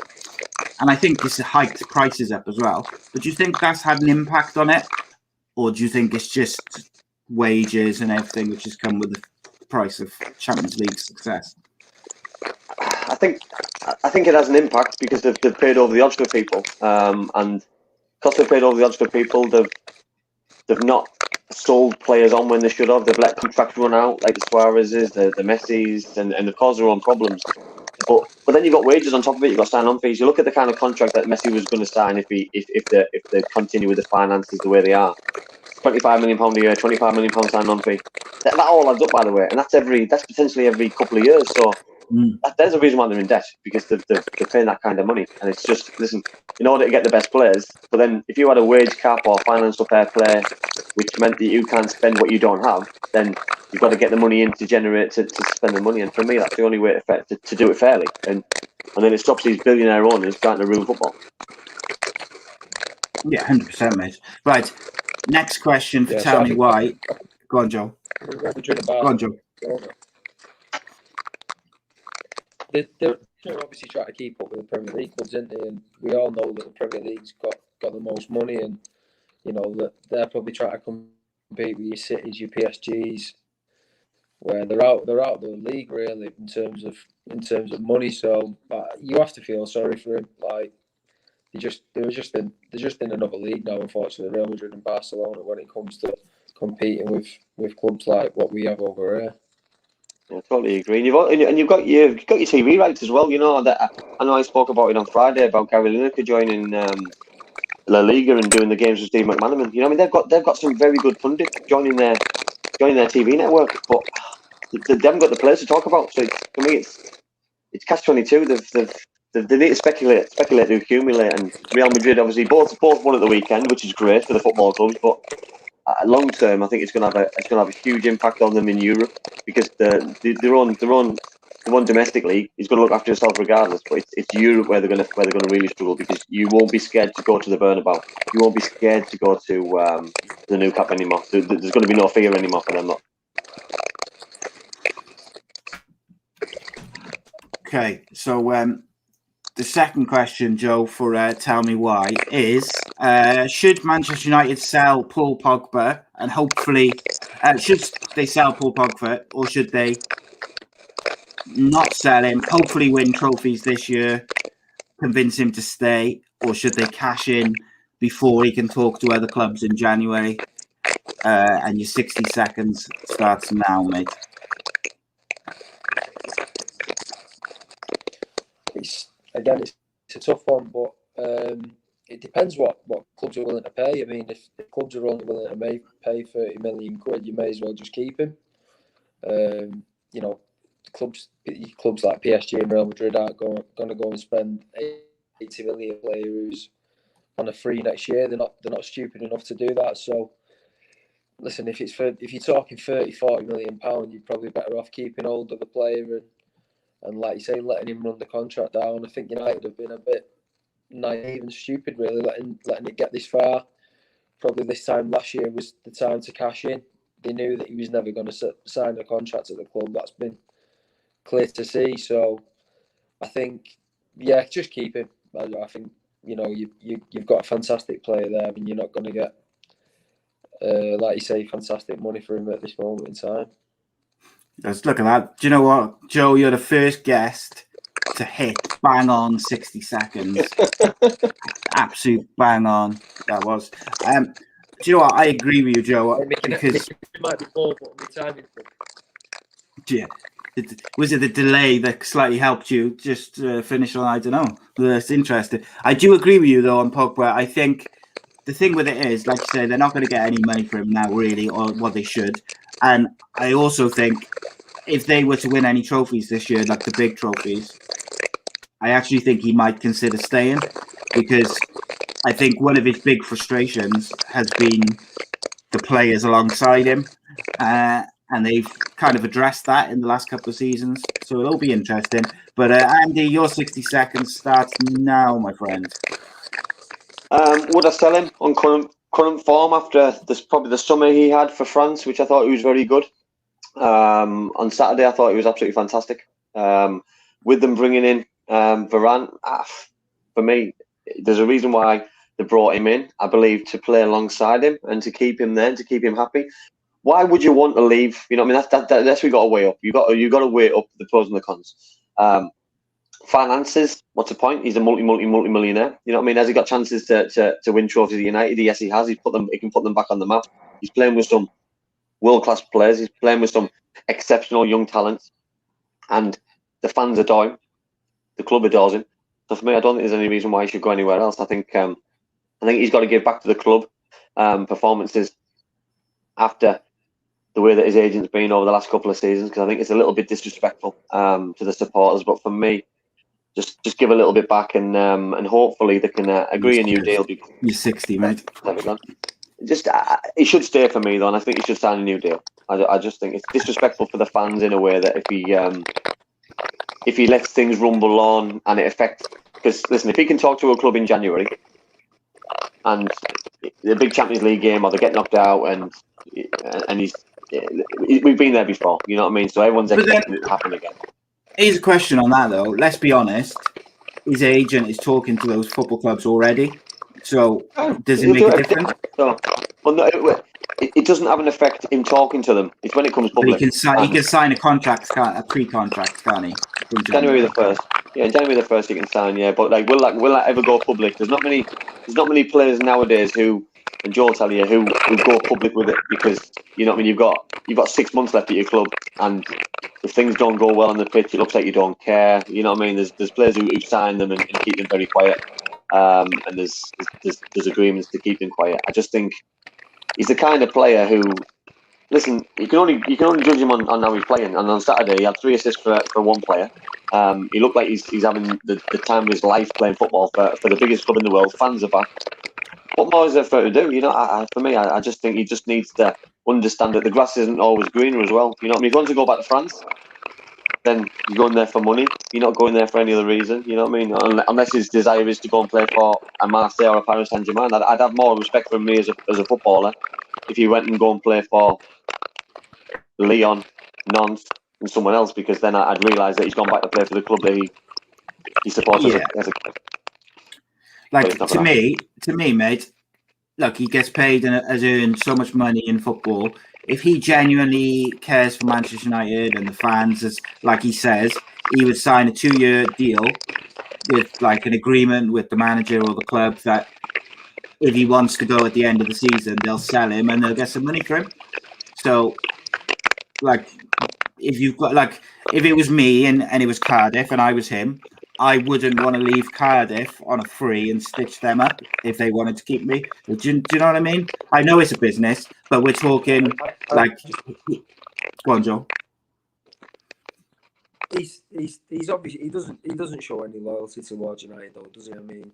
And I think this hiked prices up as well. But do you think that's had an impact on it? Or do you think it's just wages and everything which has come with the price of Champions League success? I think it has an impact because they've paid over the odds for people, and because they've paid over the odds for people, they've not sold players on when they should have. They've let contracts run out, like the Suarez's, the Messi's, and they've caused their own problems. But then you've got wages on top of it. You've got sign-on fees. You look at the kind of contract that Messi was going to sign if they continue with the finances the way they are. £25 million a year, £25 million sign-on fee. That all adds up, by the way, and that's potentially every couple of years. So there's a reason why they're in debt, because they're paying that kind of money. And it's just, listen, in order to get the best players, but then if you had a wage cap or financial fair play, which meant that you can't spend what you don't have, then you've got to get the money in to generate to spend the money. And for me, that's the only way to do it fairly. And then it stops these billionaire owners trying to ruin football. Yeah, 100%, mate. Right. Next question for Tell Me Why. Go on, Joe. Go on, Joe. They're obviously trying to keep up with the Premier League clubs, isn't they? And we all know that the Premier League's got the most money, and you know that they're probably trying to compete with your Cities, your PSGs, where they're out of the league really in terms of money. So you have to feel sorry for him. Like they're just in another league now. Unfortunately, Real Madrid and Barcelona when it comes to competing with clubs like what we have over here. I totally agree. And you've got your TV rights as well. You know that I know I spoke about it on Friday about Gary Lineker joining La Liga and doing the games with Steve McManaman. You know, I mean they've got some very good pundits joining their TV network, but they haven't got the players to talk about. So for me, it's catch-22. They need to speculate to accumulate. And Real Madrid obviously both won at the weekend, which is great for the football clubs, but long term, I think it's going to have a huge impact on them in Europe, because their own domestic league is going to look after itself regardless. But it's Europe where they're going to really struggle, because you won't be scared to go to the Bernabeu. You won't be scared to go to the Nou Camp anymore. There's going to be no fear anymore for them. Not. Okay, so the second question, Joe, for Tell Me Why is, should Manchester United sell Paul Pogba, and hopefully, should they sell Paul Pogba, or should they not sell him, hopefully win trophies this year, convince him to stay, or should they cash in before he can talk to other clubs in January? And your 60 seconds starts now, mate. It's a tough one, but it depends what clubs are willing to pay. I mean, if the clubs are only willing to pay 30 million quid, you may as well just keep him. You know, clubs like PSG and Real Madrid aren't going to go and spend 80 million player who's on a free next year. They're not stupid enough to do that. So, listen, if you're talking 30-40 million pound, you're probably better off keeping hold of the player and like you say, letting him run the contract down. I think United have been a bit naive and stupid, really, letting it get this far. Probably this time last year was the time to cash in. They knew that he was never going to sign a contract at the club. That's been clear to see. So I think, yeah, just keep him. I think, you know, you've got a fantastic player there, and you're not going to get, like you say, fantastic money for him at this moment in time. Let's look at that. Do you know what, Joe? You're the first guest to hit bang on 60 seconds. Absolute bang on. That was. Do you know what? I agree with you, Joe. Because it might be more, but the timing. Yeah. Was it the delay that slightly helped you just finish on? I don't know. That's interesting. I do agree with you though on Pogba. I think the thing with it is, like you say, they're not going to get any money for him now, really, or what they should. And I also think if they were to win any trophies this year, like the big trophies, I actually think he might consider staying, because I think one of his big frustrations has been the players alongside him. And they've kind of addressed that in the last couple of seasons. So it'll be interesting. But Andy, your 60 seconds starts now, my friend. Would I sell him on current form after probably the summer he had for France, which I thought he was very good? On Saturday, I thought he was absolutely fantastic. With them bringing in Varane, for me, there's a reason why they brought him in, I believe, to play alongside him and to keep him there, to keep him happy. Why would you want to leave? You know what I mean? That's what you got to weigh up. You got to weigh up the pros and the cons. Finances, what's the point? He's a multi-millionaire. You know what I mean? Has he got chances to win trophies at United? Yes, he has. He can put them back on the map. He's playing with some world-class players. He's playing with some exceptional young talents, and the fans adore him. The club adores him. So for me, I don't think there's any reason why he should go anywhere else. I think he's got to give back to the club performances after the way that his agent's been over the last couple of seasons, because I think it's a little bit disrespectful to the supporters. But for me, just give a little bit back, and hopefully they can agree a new deal. You're 60, mate. He should stay for me, though, and I think he should sign a new deal. I just think it's disrespectful for the fans in a way that if he lets things rumble on and it affects. Because listen, if he can talk to a club in January and the big Champions League game, or they get knocked out, and we've been there before, you know what I mean? So everyone's expecting it to happen again. Here's a question on that, though. Let's be honest. His agent is talking to those football clubs already. So does it make a difference? No, it doesn't have an effect in talking to them. It's when it comes public. He can sign a pre-contract, can't he? January the 1st. Yeah, January the 1st he can sign. Yeah, but will that ever go public? There's not many players nowadays who, and Joe will tell you, who go public with it, because you know what I mean. You've got 6 months left at your club, and if things don't go well on the pitch, it looks like you don't care. You know what I mean? There's players who sign them and keep them very quiet. And there's agreements to keep him quiet. I just think he's the kind of player who, listen, you can only judge him on how he's playing. And on Saturday, he had 3 assists for one player. He looked like he's having the time of his life playing football for the biggest club in the world. Fans are back. What more is there for him to do? You know, for me, I just think he just needs to understand that the grass isn't always greener as well. You know what I mean? If he wants to go back to France, then you're going there for money. You're not going there for any other reason. You know what I mean? Unless his desire is to go and play for a Marseille or a Paris Saint-Germain. I'd have more respect for me as a footballer if he went and go and play for Lyon, Nantes, and someone else, because then I'd realise that he's gone back to play for the club that he supports as a like, to me, mate, look, he gets paid and has earned so much money in football. If he genuinely cares for Manchester United and the fans, as like he says, he would sign a 2-year deal with like an agreement with the manager or the club that if he wants to go at the end of the season, they'll sell him and they'll get some money for him. So, like, if it was me and it was Cardiff and I was him, I wouldn't want to leave Cardiff on a free and stitch them up if they wanted to keep me. Do you know what I mean? I know it's a business, but we're talking like. Go on, Joe. He's obviously he doesn't show any loyalty towards United, though, does he? I mean,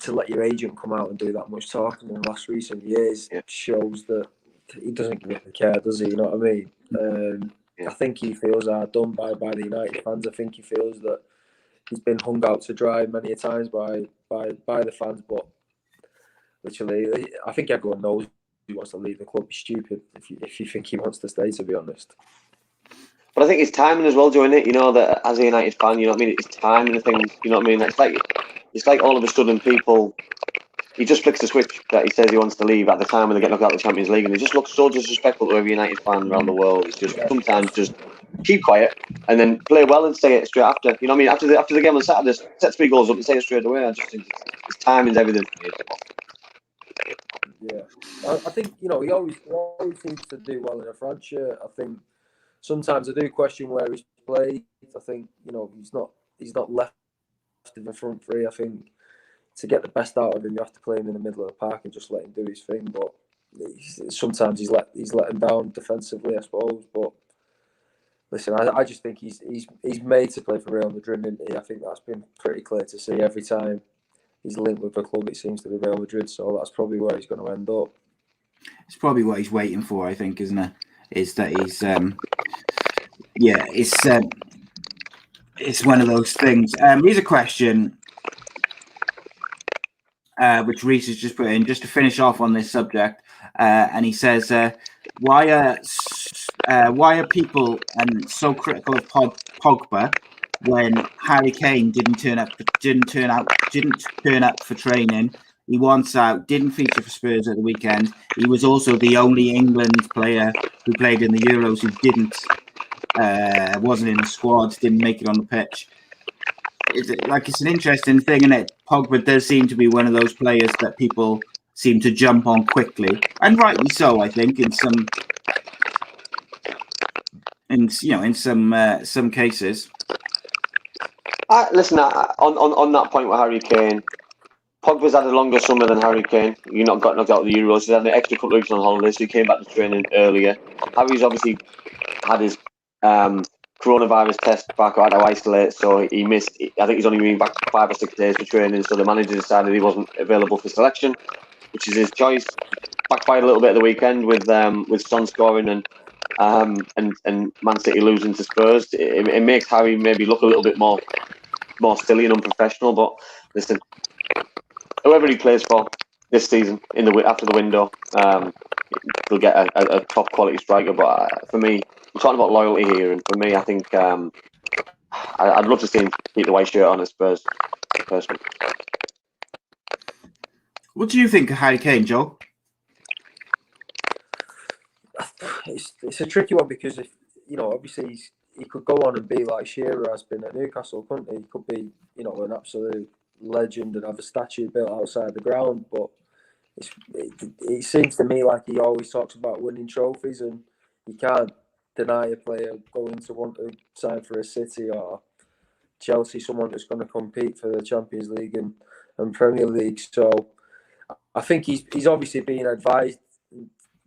to let your agent come out and do that much talking in the last recent years shows that he doesn't really care, does he? You know what I mean? I think he feels hard done by the United fans. I think he feels that he's been hung out to dry many a times by the fans, but literally, I think everyone knows he wants to leave the club. It's stupid if you think he wants to stay, to be honest. But I think it's timing as well, doing it. You know, that as a United fan, you know what I mean. It's timing and things. You know what I mean. It's like all of a sudden he just flicks the switch that he says he wants to leave at the time when they get knocked out of the Champions League, and it just looks so disrespectful to every United fan around the world. It's just sometimes just keep quiet and then play well and say it straight after. You know what I mean? After the game on Saturday, set 3 goals up and say it straight away. I just think it's timing's everything for me. Yeah, I think, you know, he always seems to do well in a France shirt. I think sometimes I do question where he's played. I think, you know, he's not left in the front three. I think to get the best out of him, you have to play him in the middle of the park and just let him do his thing. But sometimes he's let him down defensively, I suppose. But listen, I just think he's made to play for Real Madrid, isn't he? I think that's been pretty clear to see. Every time he's linked with a club, it seems to be Real Madrid. So that's probably where he's going to end up. It's probably what he's waiting for, I think, isn't it? Is that he's it's one of those things. Here's a question which Reese has just put in, just to finish off on this subject. And he says, why are why are people so critical of Pogba when Harry Kane didn't turn up for training? He wants out, didn't feature for Spurs at the weekend. He was also the only England player who played in the Euros who wasn't in the squad, didn't make it on the pitch. It's an interesting thing, isn't it? Pogba does seem to be one of those players that people seem to jump on quickly, and rightly so, I think, in some cases. Listen, on that point with Harry Kane, Pogba's had a longer summer than Harry Kane. You're not got knocked out of the Euros. He's had an extra couple of weeks on holiday, so he came back to training earlier. Harry's obviously had his coronavirus test back, had to isolate, so he missed. I think he's only been back 5 or 6 days for training. So the manager decided he wasn't available for selection, which is his choice. Backfired a little bit at the weekend with Son scoring and Man City losing to Spurs. It makes Harry maybe look a little bit more silly and unprofessional. But listen, whoever he plays for this season after the window, he'll get a top quality striker. But for me, we're talking about loyalty here, and for me, I think I'd love to see him keep the white shirt on at Spurs. Personally. What do you think of Harry Kane, Joe? It's a tricky one because obviously he could go on and be like Shearer has been at Newcastle, couldn't he? He could be an absolute legend and have a statue built outside the ground, but it seems to me like he always talks about winning trophies, and you can't deny a player going to want to sign for a City or Chelsea, someone that's going to compete for the Champions League and Premier League. So I think he's obviously being advised,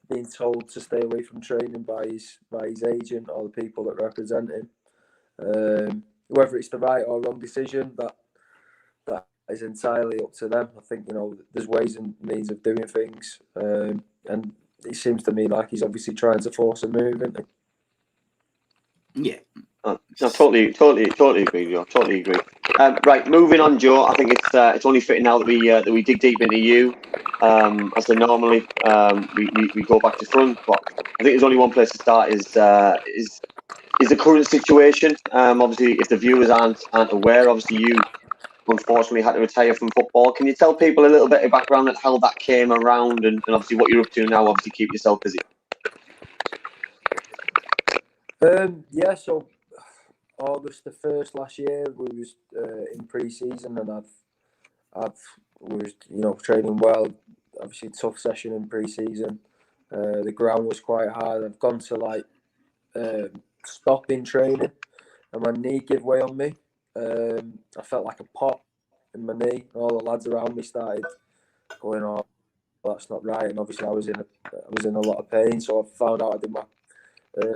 being told to stay away from training by his agent or the people that represent him. Whether it's the right or wrong decision, that is entirely up to them. I think there's ways and means of doing things, and it seems to me like he's obviously trying to force a move, isn't he? Yeah, I totally agree, Joe. Totally agree. Right, moving on, Joe. I think it's only fitting now that we dig deep into you. As they normally, we go back to front, but I think there's only one place to start is the current situation. Obviously, if the viewers aren't aware, obviously you unfortunately had to retire from football. Can you tell people a little bit of background on how that came around and obviously what you're up to now? Obviously, keep yourself busy. So August the 1st last year, we was in pre-season, and we was training well. Obviously, tough session in pre-season. The ground was quite hard. I've gone to stop in training, and my knee gave way on me. I felt like a pop in my knee. All the lads around me started going, "Oh, well, that's not right." And obviously, I was in a lot of pain. So I found out I did my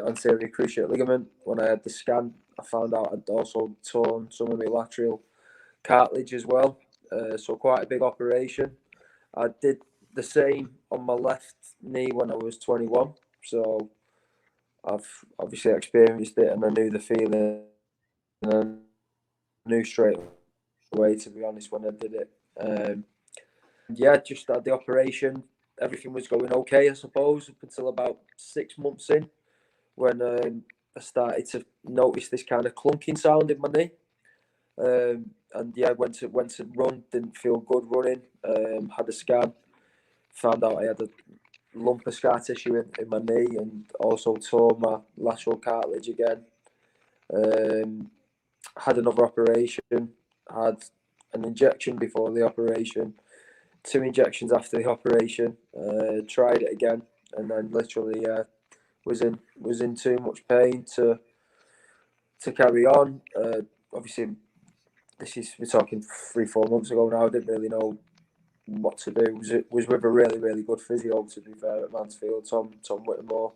anterior cruciate ligament. When I had the scan, I found out I'd also torn some of my lateral cartilage as well. So quite a big operation. I did the same on my left knee when I was 21. So I've obviously experienced it, and I knew the feeling, and I knew straight away, to be honest, when I did it. Just had the operation. Everything was going okay, I suppose, up until about 6 months in, when I started to notice this kind of clunking sound in my knee. Went to run, didn't feel good running. Had a scan, found out I had a lump of scar tissue in my knee, and also tore my lateral cartilage again. Had another operation, had an injection before the operation, 2 injections after the operation. Tried it again, and then literally was in too much pain to carry on. Obviously, we're talking 3-4 months ago now. I didn't really know what to do. Was with a really, really good physio, to be fair, at Mansfield, Tom Whittemore.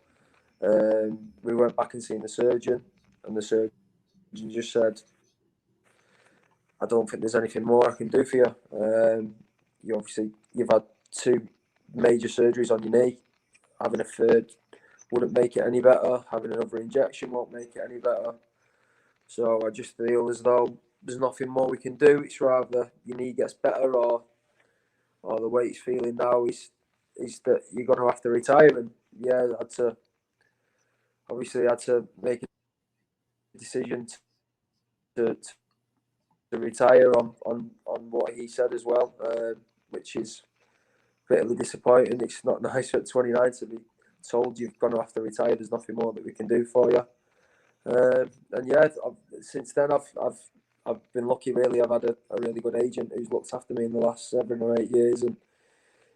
We went back and seen the surgeon, and the surgeon just said, "I don't think there's anything more I can do for you. You've had 2 major surgeries on your knee. Having a third wouldn't make it any better. Having another injection won't make it any better. So I just feel as though there's nothing more we can do. It's rather your knee gets better, or the way it's feeling now is that you're going to have to retire." And yeah, I obviously had to make a decision to retire on what he said as well, which is bitterly disappointing. It's not nice at 29 to be told you're going to have to retire. There's nothing more that we can do for you. And yeah, since then I've been lucky. Really, I've had a really good agent who's looked after me in the last 7 or 8 years, and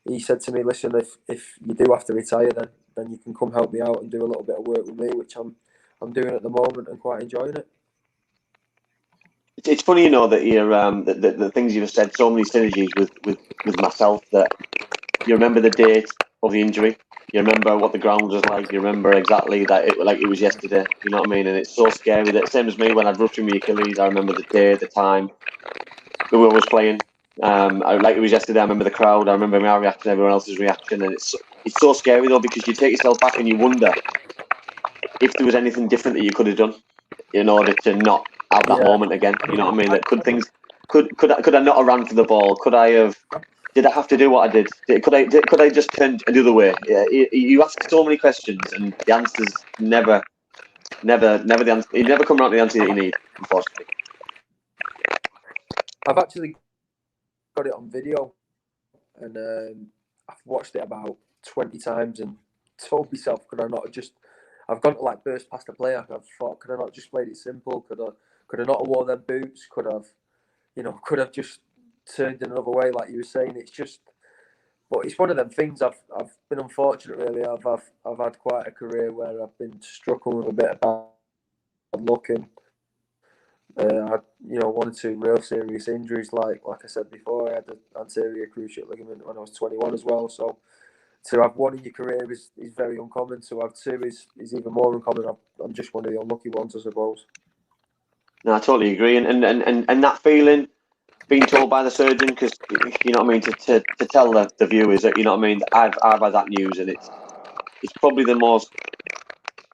he said to me, "Listen, if you do have to retire, then you can come help me out and do a little bit of work with me," which I'm doing at the moment and quite enjoying it. It's funny, that you're the things you've said, so many synergies with myself, that you remember the date of the injury, you remember what the ground was like, you remember exactly that it was yesterday. You know what I mean? And it's so scary that, same as me, when I'd ruptured my Achilles, I remember the day, the time, who I was playing. Like it was yesterday. I remember the crowd. I remember my reaction, everyone else's reaction, and it's so scary though, because you take yourself back and you wonder if there was anything different that you could have done in order to not have that moment again. You know what I mean? That could I not have ran for the ball? Could I have? Did I have to do what I did? Could I just turn the other way? Yeah, you ask so many questions, and the answers never the answer. You never come around to the answer that you need, unfortunately. I've actually got it on video, and I've watched it about 20 times and told myself, could I not have just? I've gone to like burst past a player. I've thought, could I not just played it simple? Could I not have worn them boots? Could I've just turned in another way, like you were saying? It's just, but it's one of them things. I've been unfortunate, really. I've had quite a career where I've been struggling with a bit of bad luck, and I had 1 or 2 real serious injuries. Like I said before, I had an anterior cruciate ligament when I was 21 as well. So to have one in your career is very uncommon. To have 2 is even more uncommon. I'm just one of the unlucky ones, I suppose. No, I totally agree, and that feeling, being told by the surgeon, because you know what I mean, to tell the viewers that, you know what I mean, I've had that news, and it's probably the most,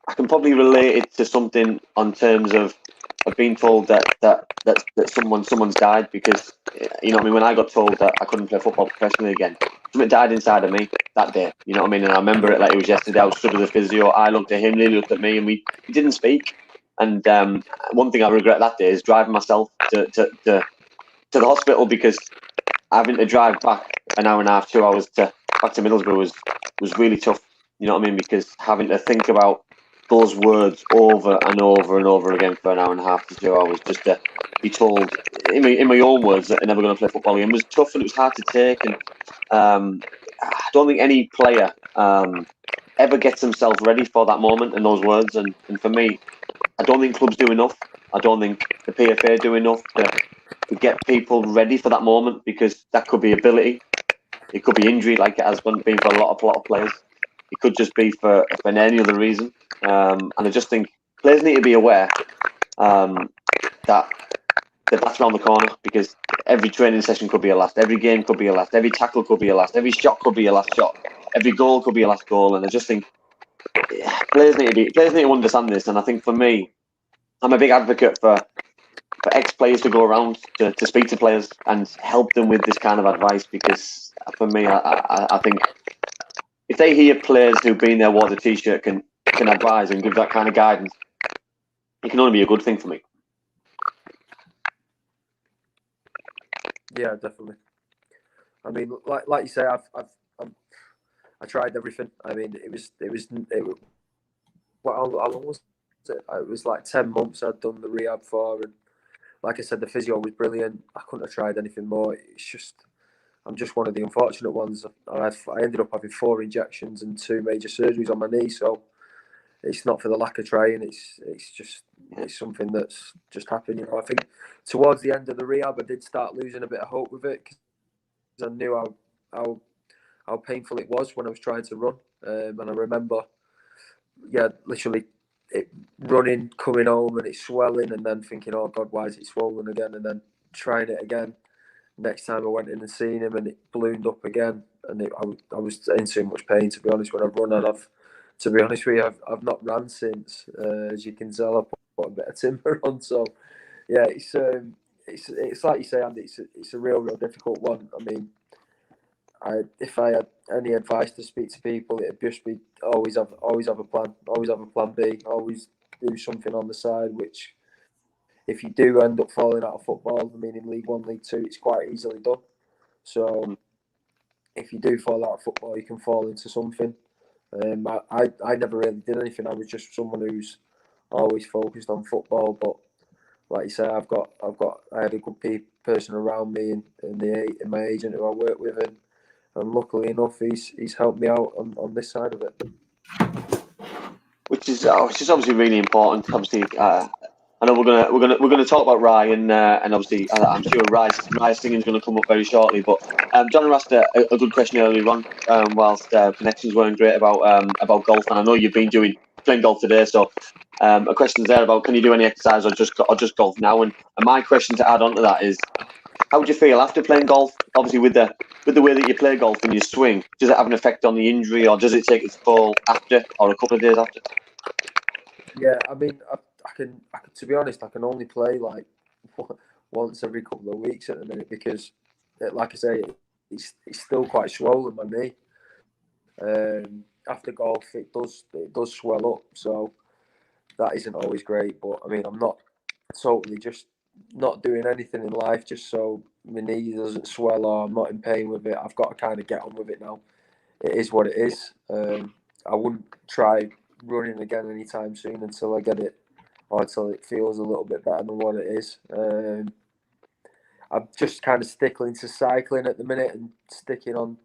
I can probably relate it to something on terms of being told that someone's died, because you know what I mean, when I got told that I couldn't play football professionally again, something died inside of me that day. You know what I mean? And I remember it like it was yesterday. I was stood with the physio. I looked at him, he looked at me, and we didn't speak. And one thing I regret that day is driving myself to the hospital, because having to drive back an hour and a half, 2 hours back to Middlesbrough was really tough. You know what I mean? Because having to think about those words over and over and over again for an hour and a half to 2 hours, just to be told in my own words that I'm never going to play football again, was tough, and it was hard to take. And I don't think any player ever gets themselves ready for that moment and those words. And for me, I don't think clubs do enough. I don't think the PFA do enough to get people ready for that moment, because that could be ability, it could be injury, like it has been for a lot of players. It could just be for any other reason. And I just think players need to be aware that that's around the corner, because every training session could be a last, every game could be a last, every tackle could be a last, every shot could be a last shot, every goal could be a last goal. And I just think players need to understand this. And I think for me, I'm a big advocate for ex-players to go around to speak to players and help them with this kind of advice, because for me, I think if they hear players who've been there, wore the t-shirt, can advise and give that kind of guidance, it can only be a good thing for me. Yeah, definitely. I mean, like you say, I tried everything. I mean, it was how long was it? It was like 10 months I'd done the rehab for, and like I said, the physio was brilliant. I couldn't have tried anything more. It's just, I'm just one of the unfortunate ones. I ended up having 4 injections and 2 major surgeries on my knee. So it's not for the lack of trying. It's something that's just happened. I think towards the end of the rehab, I did start losing a bit of hope with it, because I knew how painful it was when I was trying to run. And I remember, literally it running, coming home, and it's swelling, and then thinking, oh God, why is it swollen again? And then trying it again. Next time I went in and seen him, and it ballooned up again, and I was in so much pain, to be honest, when I run. And to be honest with you, I've not ran since. As you can tell, I put a bit of timber on. So yeah, it's like you say, Andy. It's a real difficult one. I mean, if I had any advice to speak to people, it'd just be always have a plan, always have a plan B, always do something on the side, which if you do end up falling out of football, I mean in League 1, League 2, it's quite easily done. So if you do fall out of football, you can fall into something. I never really did anything. I was just someone who's always focused on football, but like you say, I had a good person around me in my agent who I work with, and luckily enough, he's helped me out on this side of it. Which is obviously really important. Obviously, I know we're gonna talk about Ryan, and obviously I'm sure Ryan's singing is going to come up very shortly. But John asked a good question earlier on, whilst connections weren't great about golf, and I know you've been playing golf today. So a question's there about can you do any exercise or just golf now? And my question to add on to that is, how would you feel after playing golf? Obviously, with the way that you play golf and you swing, does it have an effect on the injury, or does it take its toll after, or a couple of days after? Yeah, I mean, I can to be honest, I can only play like once every couple of weeks at the minute because, like I say, it's still quite swollen, my knee. After golf, it does swell up, so that isn't always great. But I mean, I'm not totally just not doing anything in life just so my knee doesn't swell or I'm not in pain with it. I've got to kind of get on with it now. It is what it is. I wouldn't try running again anytime soon until I get it, or until it feels a little bit better than what it is. I'm just kind of sticking to cycling at the minute and sticking on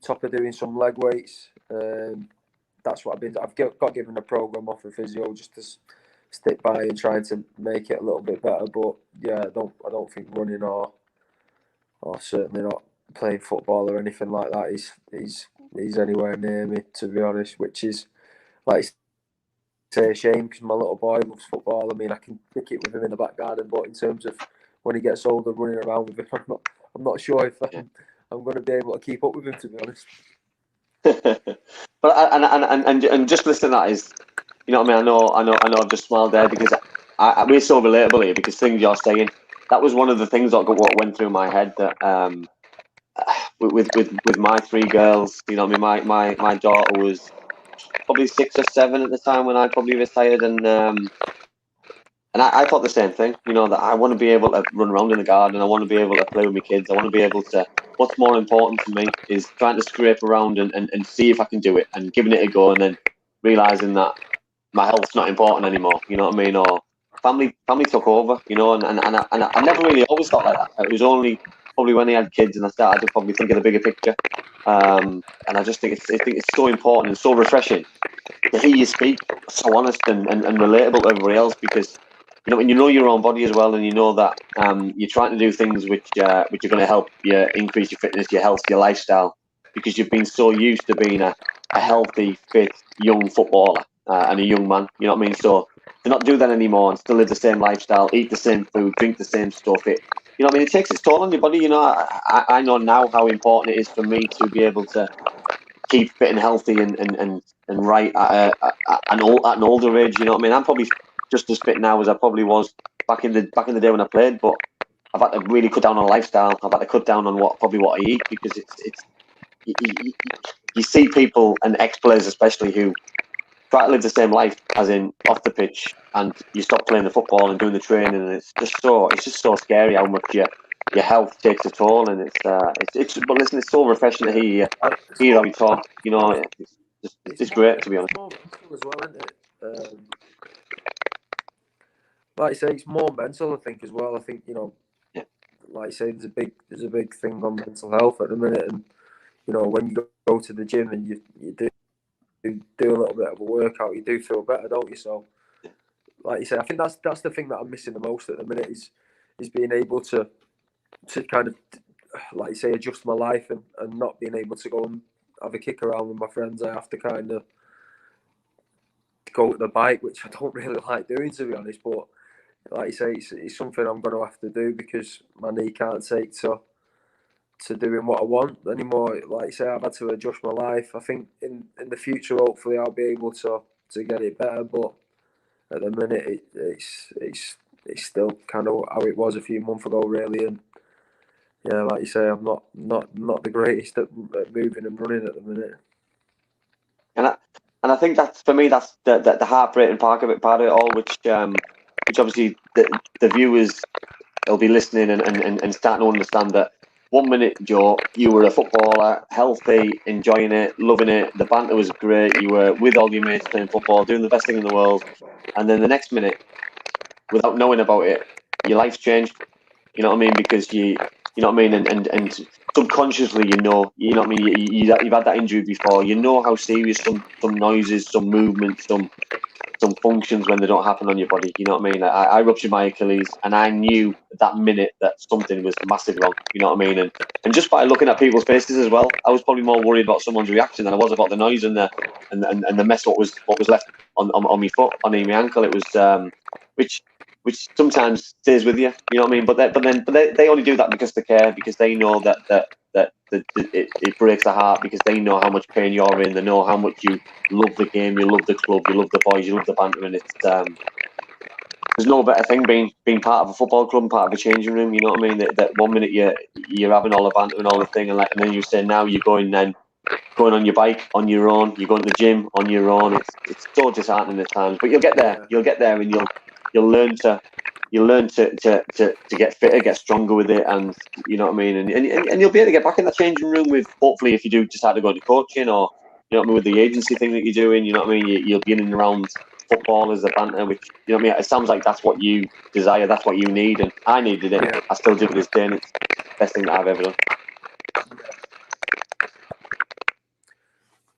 top of doing some leg weights. That's what I've got given a program off of physio just to stick by and trying to make it a little bit better. But yeah, I don't think running or certainly not playing football or anything like that is anywhere near me, to be honest, which is, like I say, a shame because my little boy loves football. I mean, I can kick it with him in the back garden, but in terms of when he gets older, running around with him, I'm not sure if I'm going to be able to keep up with him, to be honest. But and just listening to that is, you know what I mean. I know. I've just smiled there because we're so relatable here because things you're saying. That was one of the things that what went through my head that with my three girls, you know, I mean, my daughter was probably 6 or 7 at the time when I probably retired, and I thought the same thing, you know, that I want to be able to run around in the garden, I want to be able to play with my kids, I want to be able to, what's more important to me is trying to scrape around and see if I can do it and giving it a go, and then realising that my health's not important anymore, you know what I mean, or family took over, you know, and I never really always thought like that. It was only probably when I had kids and I started to probably think of the bigger picture, and I just think it's so important and so refreshing to hear you speak so honest and relatable to everybody else, because you know, when you know your own body as well, and you know that you're trying to do things which are going to help you increase your fitness, your health, your lifestyle, because you've been so used to being a healthy, fit, young footballer and a young man. You know what I mean? So to not do that anymore and still live the same lifestyle, eat the same food, drink the same stuff, you know what I mean? It takes its toll on your body. You know, I know now how important it is for me to be able to keep fit and healthy and right at an older age. You know what I mean? I'm probably just as fit now as I probably was back in the day when I played, but I've had to really cut down on lifestyle. I've had to cut down on what I eat, because it's you see people and ex-players especially who try to live the same life as in off the pitch, and you stop playing the football and doing the training, and it's just so scary how much your health takes a toll, and it's but listen, it's so refreshing to hear how you talk. You know, it's great, to be honest. More mental as well, isn't it? Like I say, it's more mental, I think, as well. I think, you know, like I say, there's a big thing on mental health at the minute, and you know, when you go to the gym and you do a little bit of a workout, you do feel better, don't you? So, like you say, I think that's the thing that I'm missing the most at the minute is being able to kind of, like you say, adjust my life and not being able to go and have a kick around with my friends. I have to kind of go to the bike, which I don't really like doing, to be honest, but like you say, it's something I'm going to have to do because my knee can't take to doing what I want anymore. Like I say, I've had to adjust my life. I think in the future, hopefully, I'll be able to get it better. But at the minute, it's still kind of how it was a few months ago, really. And yeah, like you say, I'm not the greatest at moving and running at the minute. And I think that's, for me, that's the heartbreaking part of it all, which obviously the viewers will be listening and starting to understand that 1 minute, Joe, you were a footballer, healthy, enjoying it, loving it. The banter was great. You were with all your mates playing football, doing the best thing in the world. And then the next minute, without knowing about it, your life's changed. You know what I mean? Because you know what I mean, and subconsciously, you know what I mean. You've had that injury before. You know how serious some noises, some movements, some functions when they don't happen on your body. You know what I mean? I ruptured my Achilles, and I knew at that minute that something was massively wrong. You know what I mean? And just by looking at people's faces as well, I was probably more worried about someone's reaction than I was about the noise and the mess what was left on my foot, on my ankle. It was which sometimes stays with you. You know what I mean? But they only do that because they care, because they know that it breaks the heart, because they know how much pain you're in. They know how much you love the game, you love the club, you love the boys, you love the banter, and it's there's no better thing being part of a football club, part of a changing room. You know what I mean? That 1 minute you're having all the banter and all the thing, and then you say now you're going on your bike on your own, you're going to the gym on your own. It's so disheartening at times, but you'll get there, and you'll learn to get fitter, get stronger with it, and you know what I mean, and you'll be able to get back in that changing room with, hopefully, if you do decide to go to coaching, or you know what I mean, with the agency thing that you're doing, you know what I mean, you'll be in and around football as a banter, which, you know what I mean, it sounds like that's what you desire, that's what you need, and I needed it. I still do to this day, and it's the best thing that I've ever done.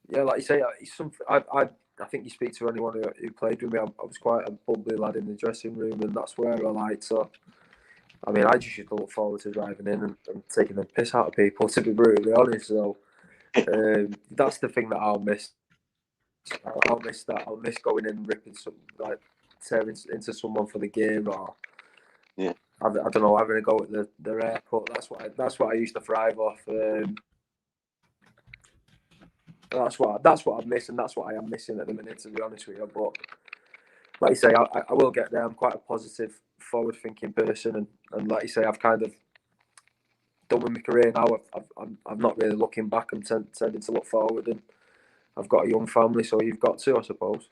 Yeah, like you say, it's something. I think you speak to anyone who played with me. I was quite a bubbly lad in the dressing room, and that's where I liked. So, I mean, I just used to look forward to driving in and taking the piss out of people, to be brutally honest. So, that's the thing that I'll miss. I'll miss that. I'll miss going in and ripping tearing into someone for the game, or I don't know, having a go at the airport. That's what I used to thrive off. That's what I miss, and that's what I am missing at the minute, to be honest with you. But like you say, I will get there. I'm quite a positive, forward-thinking person, and like you say, I've kind of done with my career now. I'm not really looking back. I'm tending to look forward, and I've got a young family, so you've got to, I suppose.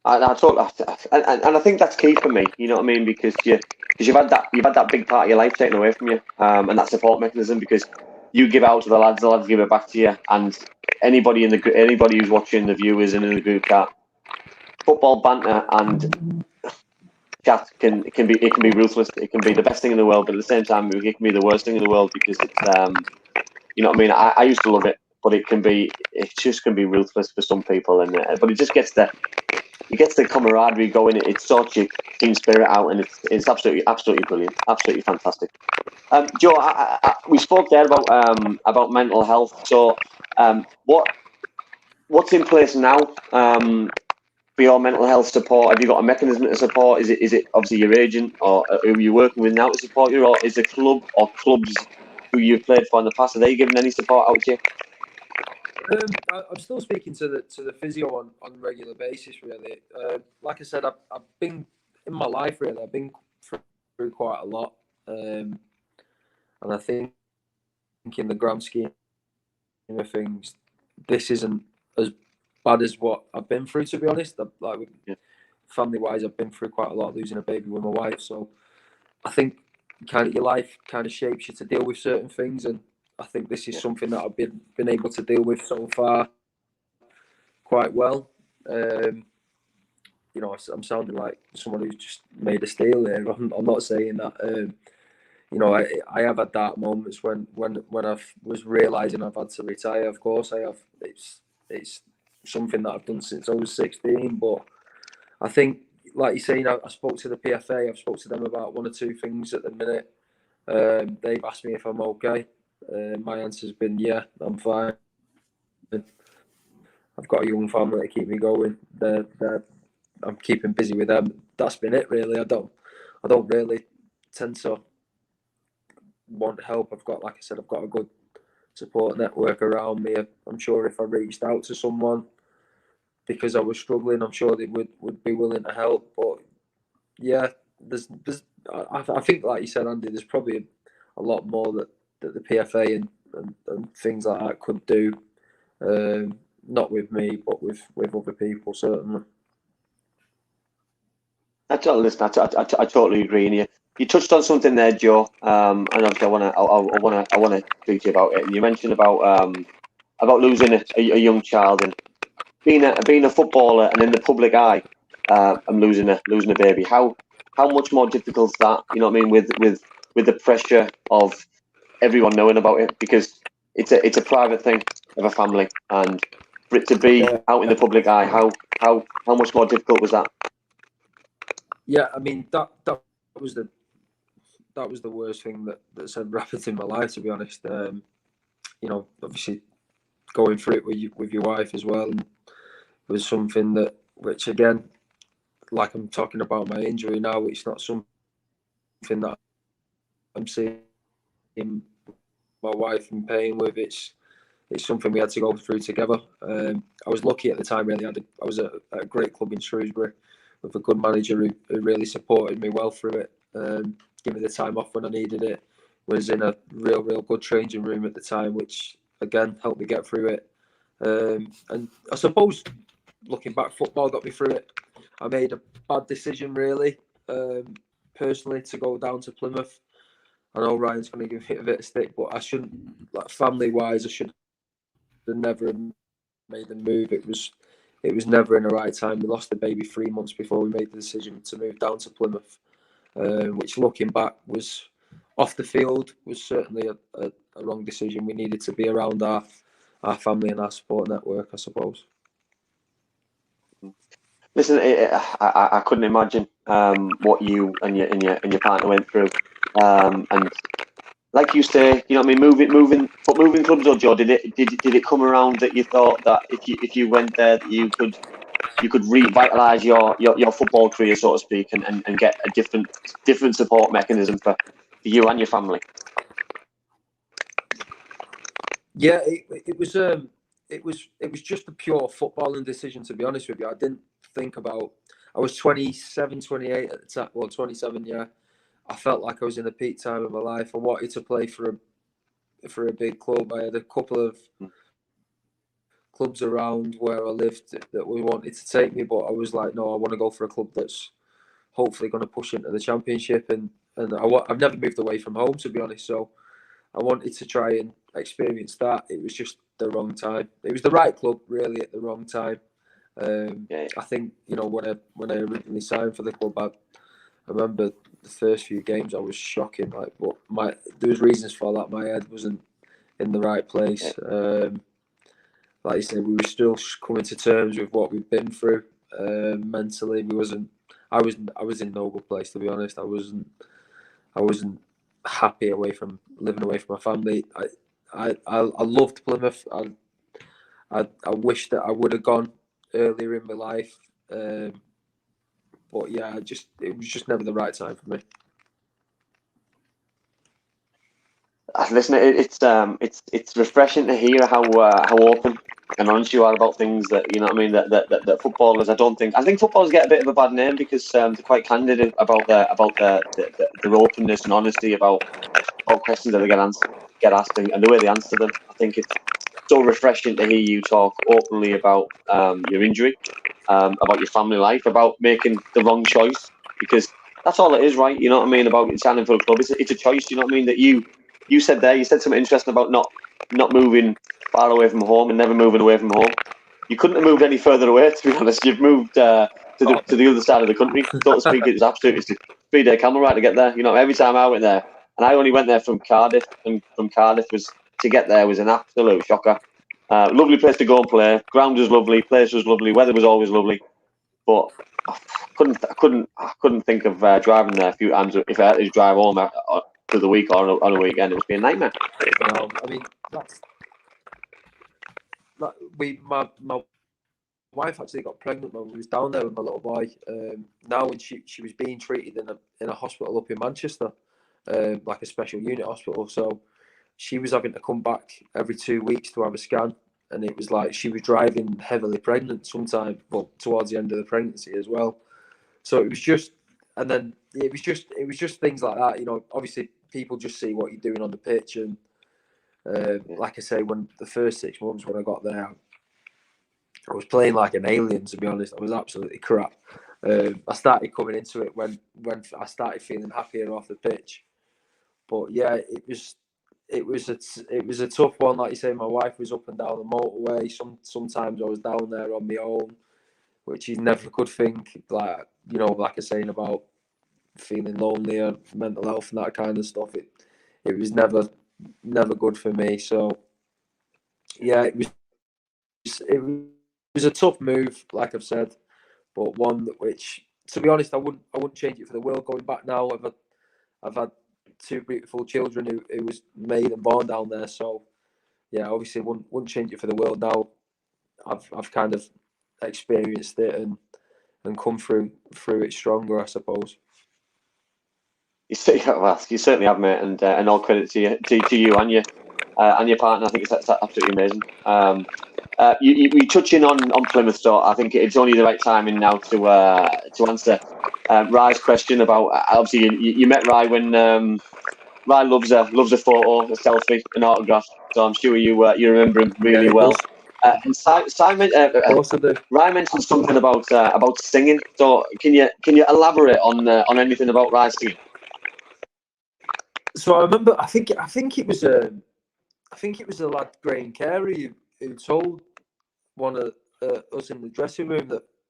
And I think that's key for me. You know what I mean? Because you've had that big part of your life taken away from you, and that support mechanism. Because you give out to the lads give it back to you, and anybody who's watching, the viewers and in the group chat, football banter and chat can be ruthless. It can be the best thing in the world, but at the same time, it can be the worst thing in the world, because it's you know what I mean. I used to love it, but it just can be ruthless for some people, and but it just gets the camaraderie going. It sorts your team spirit out, and it's absolutely brilliant, absolutely fantastic. Joe, we spoke there about mental health. So, what's in place now for your mental health support? Have you got a mechanism to support? Is it obviously your agent, or who are you working with now to support you, or is the club or clubs who you've played for in the past, are they giving any support out to you? I'm still speaking to the physio on a regular basis, really. Like I said, I've been in my life, really. I've been through quite a lot, and I think in the grand scheme of things, this isn't as bad as what I've been through. To be honest, family-wise, I've been through quite a lot, losing a baby with my wife. So I think kind of your life kind of shapes you to deal with certain things, and I think this is something that I've been able to deal with so far quite well. You know, I'm sounding like someone who's just made a steal here. I'm not saying that. You know, I have had dark moments when I was realising I've had to retire. Of course, I have. It's something that I've done since I was 16. But I think, like you say, I spoke to the PFA. I've spoke to them about one or two things at the minute. They've asked me if I'm okay. My answer's been yeah, I'm fine. I've got a young family to keep me going. I'm keeping busy with them. That's been it, really. I don't really tend to want help. Like I said, I've got a good support network around me. I'm sure if I reached out to someone because I was struggling, I'm sure they would be willing to help. But yeah, I think, like you said, Andy, there's probably a lot more that the PFA and things like that could do. Not with me, but with other people, certainly. I totally agree. And you touched on something there, Joe. And obviously, I want to speak to you about it. And you mentioned about losing a young child and being a footballer and in the public eye, and losing a baby. How much more difficult is that? You know what I mean? With the pressure of everyone knowing about it, because it's a private thing of a family, and for it to be out in the public eye, how much more difficult was that? Yeah, I mean that was the worst thing that's ever happened in my life, to be honest. You know, obviously going through it with your wife as well, and it was something which again, like I'm talking about my injury now, it's not something that I'm seeing my wife in pain with. It's something we had to go through together. I was lucky at the time, really. I was at a great club in Shrewsbury with a good manager who really supported me well through it. Give me the time off when I needed it. Was in a real good changing room at the time, which again helped me get through it. And I suppose looking back, football got me through it. I made a bad decision, really, personally, to go down to Plymouth. I know Ryan's going to give it a bit of stick, but I shouldn't, like, family-wise, I should have never made the move. It was never in the right time. We lost the baby 3 months before we made the decision to move down to Plymouth, which, looking back, was off the field, was certainly a wrong decision. We needed to be around our family and our support network, I suppose. Listen, I couldn't imagine what you and your partner went through, and like you say, you know what I mean, moving clubs, or Joe, did it come around that you thought that if you went there that you could revitalise your football career, so to speak, and get a different support mechanism for you and your family? Yeah, it was just a pure footballing decision, to be honest with you. I didn't think about. I was 27, 28 at the time. Well, 27, yeah. I felt like I was in the peak time of my life. I wanted to play for a big club. I had a couple of clubs around where I lived that we wanted to take me, but I was like, no, I want to go for a club that's hopefully going to push into the Championship. And I've never moved away from home, to be honest. So I wanted to try and experience that. It was just the wrong time. It was the right club, really, at the wrong time. I think, you know, when I originally signed for the club, I remember the first few games I was shocking. Like, but there was reasons for that. My head wasn't in the right place. Like you said, we were still coming to terms with what we've been through mentally. I was in no good place, to be honest. I wasn't happy living away from my family. I loved Plymouth. I wish that I would have gone earlier in my life. But yeah, it was just never the right time for me. Listen, it's refreshing to hear how open and honest you are about things that, you know what I mean, that footballers, I think footballers get a bit of a bad name because they're quite candid about their openness and honesty about questions that they get asked and the way they answer them. I think it's so refreshing to hear you talk openly about your injury, about your family life, about making the wrong choice, because that's all it is, right? You know what I mean, about signing for a club. It's a choice, you know what I mean, that you said there. You said something interesting about not moving far away from home and never moving away from home. You couldn't have moved any further away, to be honest. You've moved to the other side of the country, so to speak. It was absolutely a 3-day camel ride to get there. You know, every time I went there, and I only went there from Cardiff, and from Cardiff to get there was an absolute shocker. Lovely place to go and play. Ground was lovely, place was lovely, weather was always lovely, but I couldn't think of driving there a few times. If I had to drive home through the week or on a weekend, it would be a nightmare. No, I mean, my wife actually got pregnant when we was down there with my little boy. Now, when she was being treated in a hospital up in Manchester, like a special unit hospital. So she was having to come back every 2 weeks to have a scan, and it was like she was driving heavily pregnant sometime, well, towards the end of the pregnancy as well. So it was just, and then it was just things like that. You know, obviously people just see what you're doing on the pitch. And like I say, when the first 6 months when I got there, I was playing like an alien, to be honest. I was absolutely crap. I started coming into it when I started feeling happier off the pitch. But yeah, it was a tough one. Like you say, my wife was up and down the motorway. Sometimes I was down there on my own, which is never a good thing. Like, you know, like I was saying about feeling lonely and mental health and that kind of stuff. It was never good for me. So yeah, it was a tough move, like I've said, but one which, to be honest, I wouldn't change it for the world. Going back now, I've had 2 beautiful children who was made and born down there. So yeah, obviously wouldn't change it for the world. Now I've kind of experienced it and come through it stronger, I suppose. You certainly have, mate, and all credit to you and your partner. I think it's absolutely amazing. You touching on Plymouth, so I think it's only the right timing now to answer Rye's question about. Obviously, you met Rye when Rye loves a photo, a selfie, an autograph. So I'm sure you remember him really well. And Simon, Rye mentioned something about singing. So can you elaborate on anything about Rye singing? So I remember, I think it was a lad, Graham Carey, who told one of us in the dressing room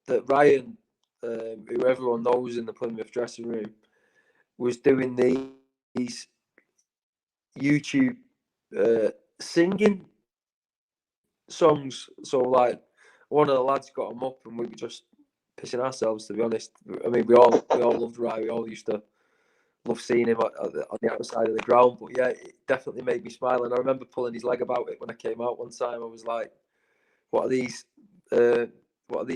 that Ryan, who everyone knows in the Plymouth dressing room, was doing these YouTube singing songs. So like, one of the lads got him up, and we were just pissing ourselves, to be honest. I mean, we all loved Ryan. We all used to love seeing him on the outside of the ground. But yeah, it definitely made me smile. And I remember pulling his leg about it when I came out one time. I was like, what are these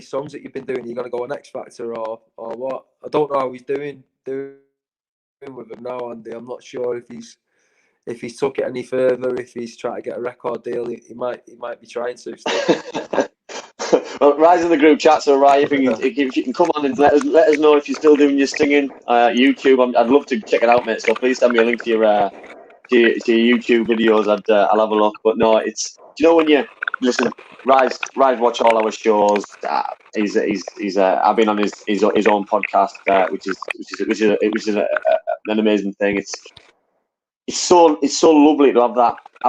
songs that you've been doing? Are you going to go on X Factor or what? I don't know how he's doing with them now, Andy. I'm not sure if he's took it any further, if he's trying to get a record deal. He might be trying to. Well, Rye's in the group chat, so Rye, if you can come on and let us know if you're still doing your singing YouTube. I'd love to check it out, mate. So please send me a link to your YouTube videos. I'll have a look. But no, it's, you know, when you listen, Rye's watch all our shows. He's I've been on his own podcast, which is an amazing thing. It's so lovely to have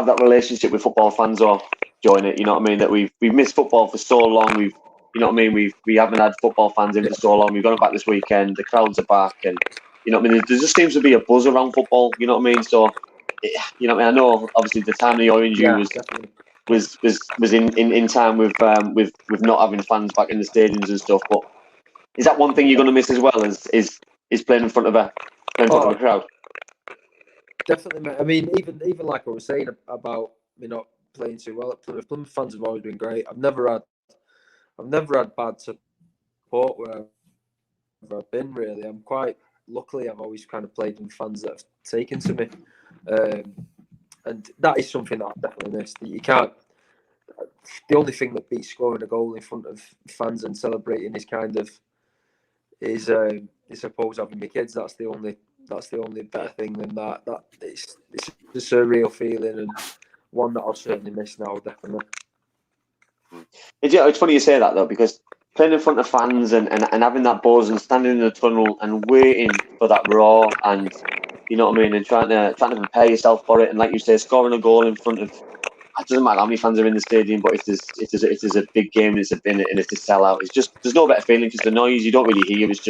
that relationship with football fans or join it. You know what I mean? That we've missed football for so long. You know what I mean? We haven't had football fans in for so long. We've got it back this weekend. The crowds are back, and you know what I mean. There just seems to be a buzz around football. You know what I mean? So, you know what I mean. I know obviously the time of the Orange was in time with not having fans back in the stadiums and stuff. But is that one thing you're going to miss as well? Is playing in front of a crowd? Definitely, mate. I mean, even like I was saying about me not playing too well at Plymouth. Plymouth fans have always been great. I've never had bad support wherever I've been. Really, I'm quite luckily. I've always kind of played with fans that have taken to me, and that is something that I've definitely missed. You can't. The only thing that beats scoring a goal in front of fans and celebrating is I suppose having my kids. That's the only better thing than that. It's a surreal feeling and one that I'll certainly miss now, definitely. It's funny you say that though, because playing in front of fans and having that buzz and standing in the tunnel and waiting for that roar, and you know what I mean, and trying to prepare yourself for it, and like you say, scoring a goal in front of, it doesn't matter how many fans are in the stadium, but if there's a big game and it's a sellout, it's just, there's no better feeling, because the noise you don't really hear. It's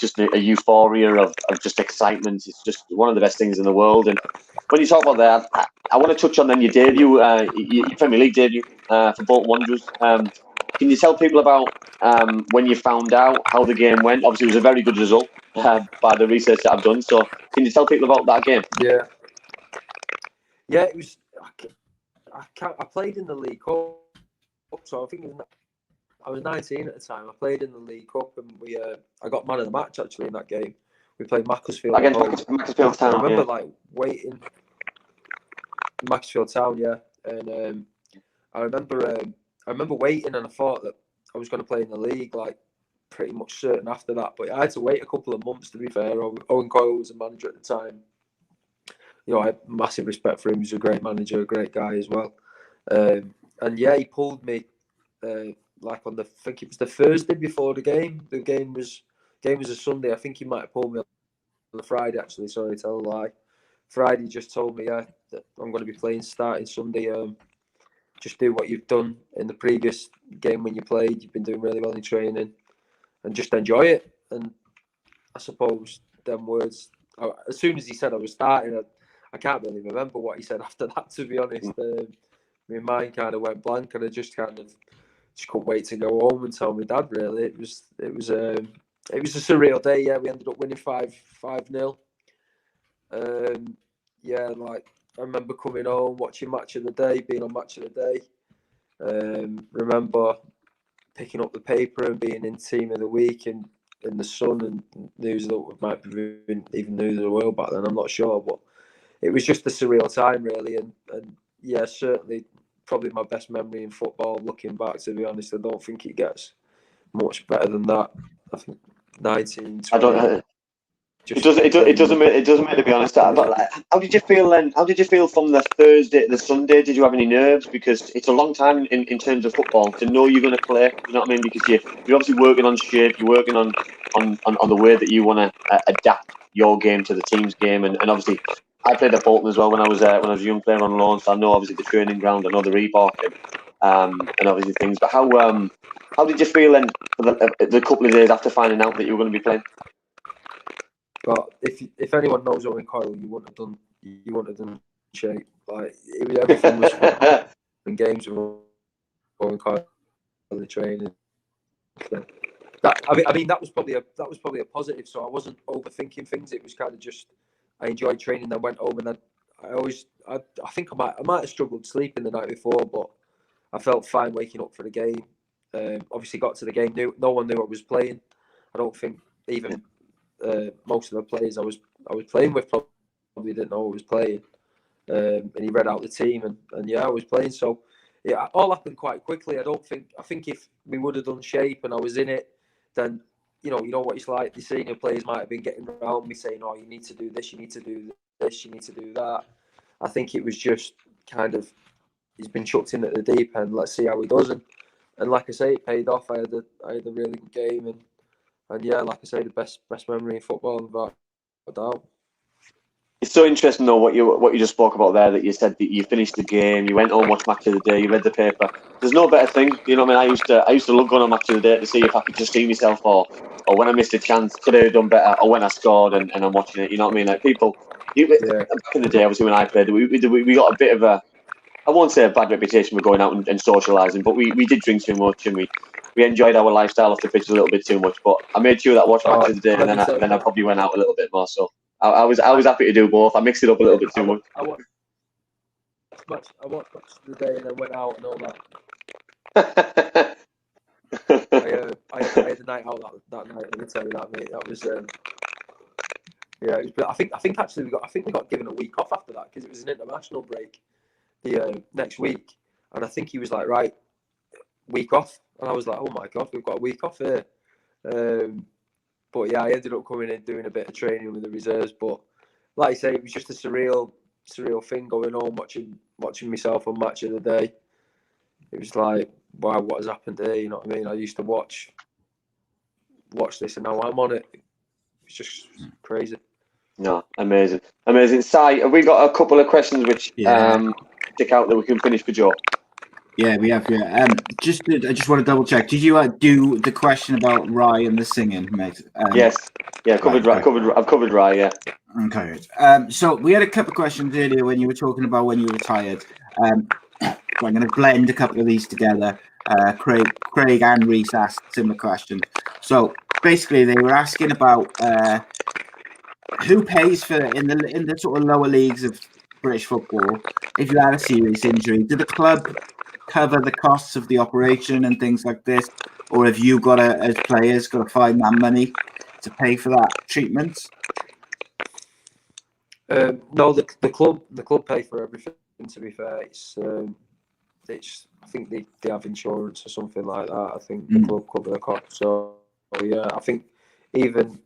just a euphoria of just excitement. It's just one of the best things in the world. And when you talk about that, I want to touch on then your debut, your Premier League debut for Bolton Wanderers. Can you tell people about when you found out how the game went? Obviously, it was a very good result by the research that I've done. So can you tell people about that game? Yeah, it was. I played in the League Cup, so I think I was 19 at the time. I played in the League Cup, and I got man of the match actually in that game. We played Macclesfield against Macclesfield Town. I remember waiting. Macclesfield Town, yeah, and I remember waiting, and I thought that I was going to play in the league, pretty much certain after that. But I had to wait a couple of months, to be fair. Owen Coyle was the manager at the time, I had massive respect for him. He's a great manager, a great guy as well. And yeah, he pulled me like on I think it was the Thursday before the game. The game was a Sunday. I think he might have pulled me on the Friday actually. Sorry, tell a lie. Friday just told me that I'm going to be playing starting Sunday. Just do what you've done in the previous game when you played. You've been doing really well in training, and just enjoy it. And I suppose them words. As soon as he said I was starting, I can't really remember what he said after that. To be honest, my mind kind of went blank, and I just couldn't wait to go home and tell my dad. Really, it was a surreal day. Yeah, we ended up winning 5-0. Yeah, like I remember coming home, watching Match of the Day, being on Match of the Day. Remember picking up the paper and being in Team of the Week in the Sun and News of the might be even News of the World back then. I'm not sure, but it was just a surreal time, really. And yeah, certainly probably my best memory in football. Looking back, to be honest, I don't think it gets much better than that. I think 19. 20, I don't. It doesn't make, to be honest. But like, how did you feel then? How did you feel from the Thursday to the Sunday? Did you have any nerves? Because it's a long time in terms of football to know you're going to play. You know what I mean? Because you're obviously working on shape. You're working on the way that you want to adapt your game to the team's game. And obviously, I played at Bolton as well when I was a young player on loan. So I know obviously the training ground. I know the Reebok and obviously things. But how did you feel then for the couple of days after finding out that you were going to be playing? But if anyone knows Owen Coyle, you wouldn't have done shape. Like everything was fun. In games with Owen Coyle, the training. I mean that was probably a positive. So I wasn't overthinking things. It was kind of just I enjoyed training. Then went home and I think I might have struggled sleeping the night before, but I felt fine waking up for the game. Obviously got to the game. No one knew I was playing. I don't think even. Most of the players I was playing with probably didn't know I was playing, and he read out the team and yeah, I was playing. So yeah, all happened quite quickly. I think if we would have done shape and I was in it, then you know what it's like. The senior players might have been getting around me saying, "Oh, you need to do this, you need to do this, you need to do that." I think it was just kind of he's been chucked in at the deep end. Let's see how he does, and like I say, it paid off. I had a really good game and yeah, like I say, the best memory in football, without a doubt. It's so interesting though what you just spoke about there. That you said that you finished the game, you went home, watched Match of the Day, you read the paper. There's no better thing, you know what I mean? I used to love going on Match of the Day to see if I could just see myself or when I missed a chance, could I have done better, or when I scored and I'm watching it. You know what I mean? Like people, back in the day, obviously when I played, we got a bit of a, I won't say a bad reputation for going out and socialising, but we did drink too much and we enjoyed our lifestyle off the pitch a little bit too much. But I made sure that I watched Match of the Day and then I probably went out a little bit more. So I was happy to do both. I mixed it up a little bit too much. I watched Match of the Day and then went out and all that. I had a night out that night. Let me tell you that, mate. That was yeah. I think actually we got given a week off after that because it was an international break the next week, and I think he was like, right, week off, and I was like, oh my god, we've got a week off here. But yeah, I ended up coming in doing a bit of training with the reserves. But like I say, it was just a surreal thing going on, watching myself on Match of the Day. It was like, wow, what has happened here? You know what I mean? I used to watch this, and now I'm on it. It's just crazy. No, amazing. Si, have we got a couple of questions which stick out that we can finish for Joe? Yeah, we have. Yeah, I just want to double check. Did you do the question about Rye and the singing, mate? Yes. Yeah, I've covered Rye. Yeah. Okay. So we had a couple of questions earlier when you were talking about when you retired. I'm going to blend a couple of these together. Craig and Reese asked similar questions. So basically, they were asking about who pays for in the sort of lower leagues of British football if you had a serious injury. Did the club cover the costs of the operation and things like this, or have you got as players got to find that money to pay for that treatment? No, the club pay for everything. To be fair, it's I think they have insurance or something like that. I think the club cover the cost. So yeah, I think even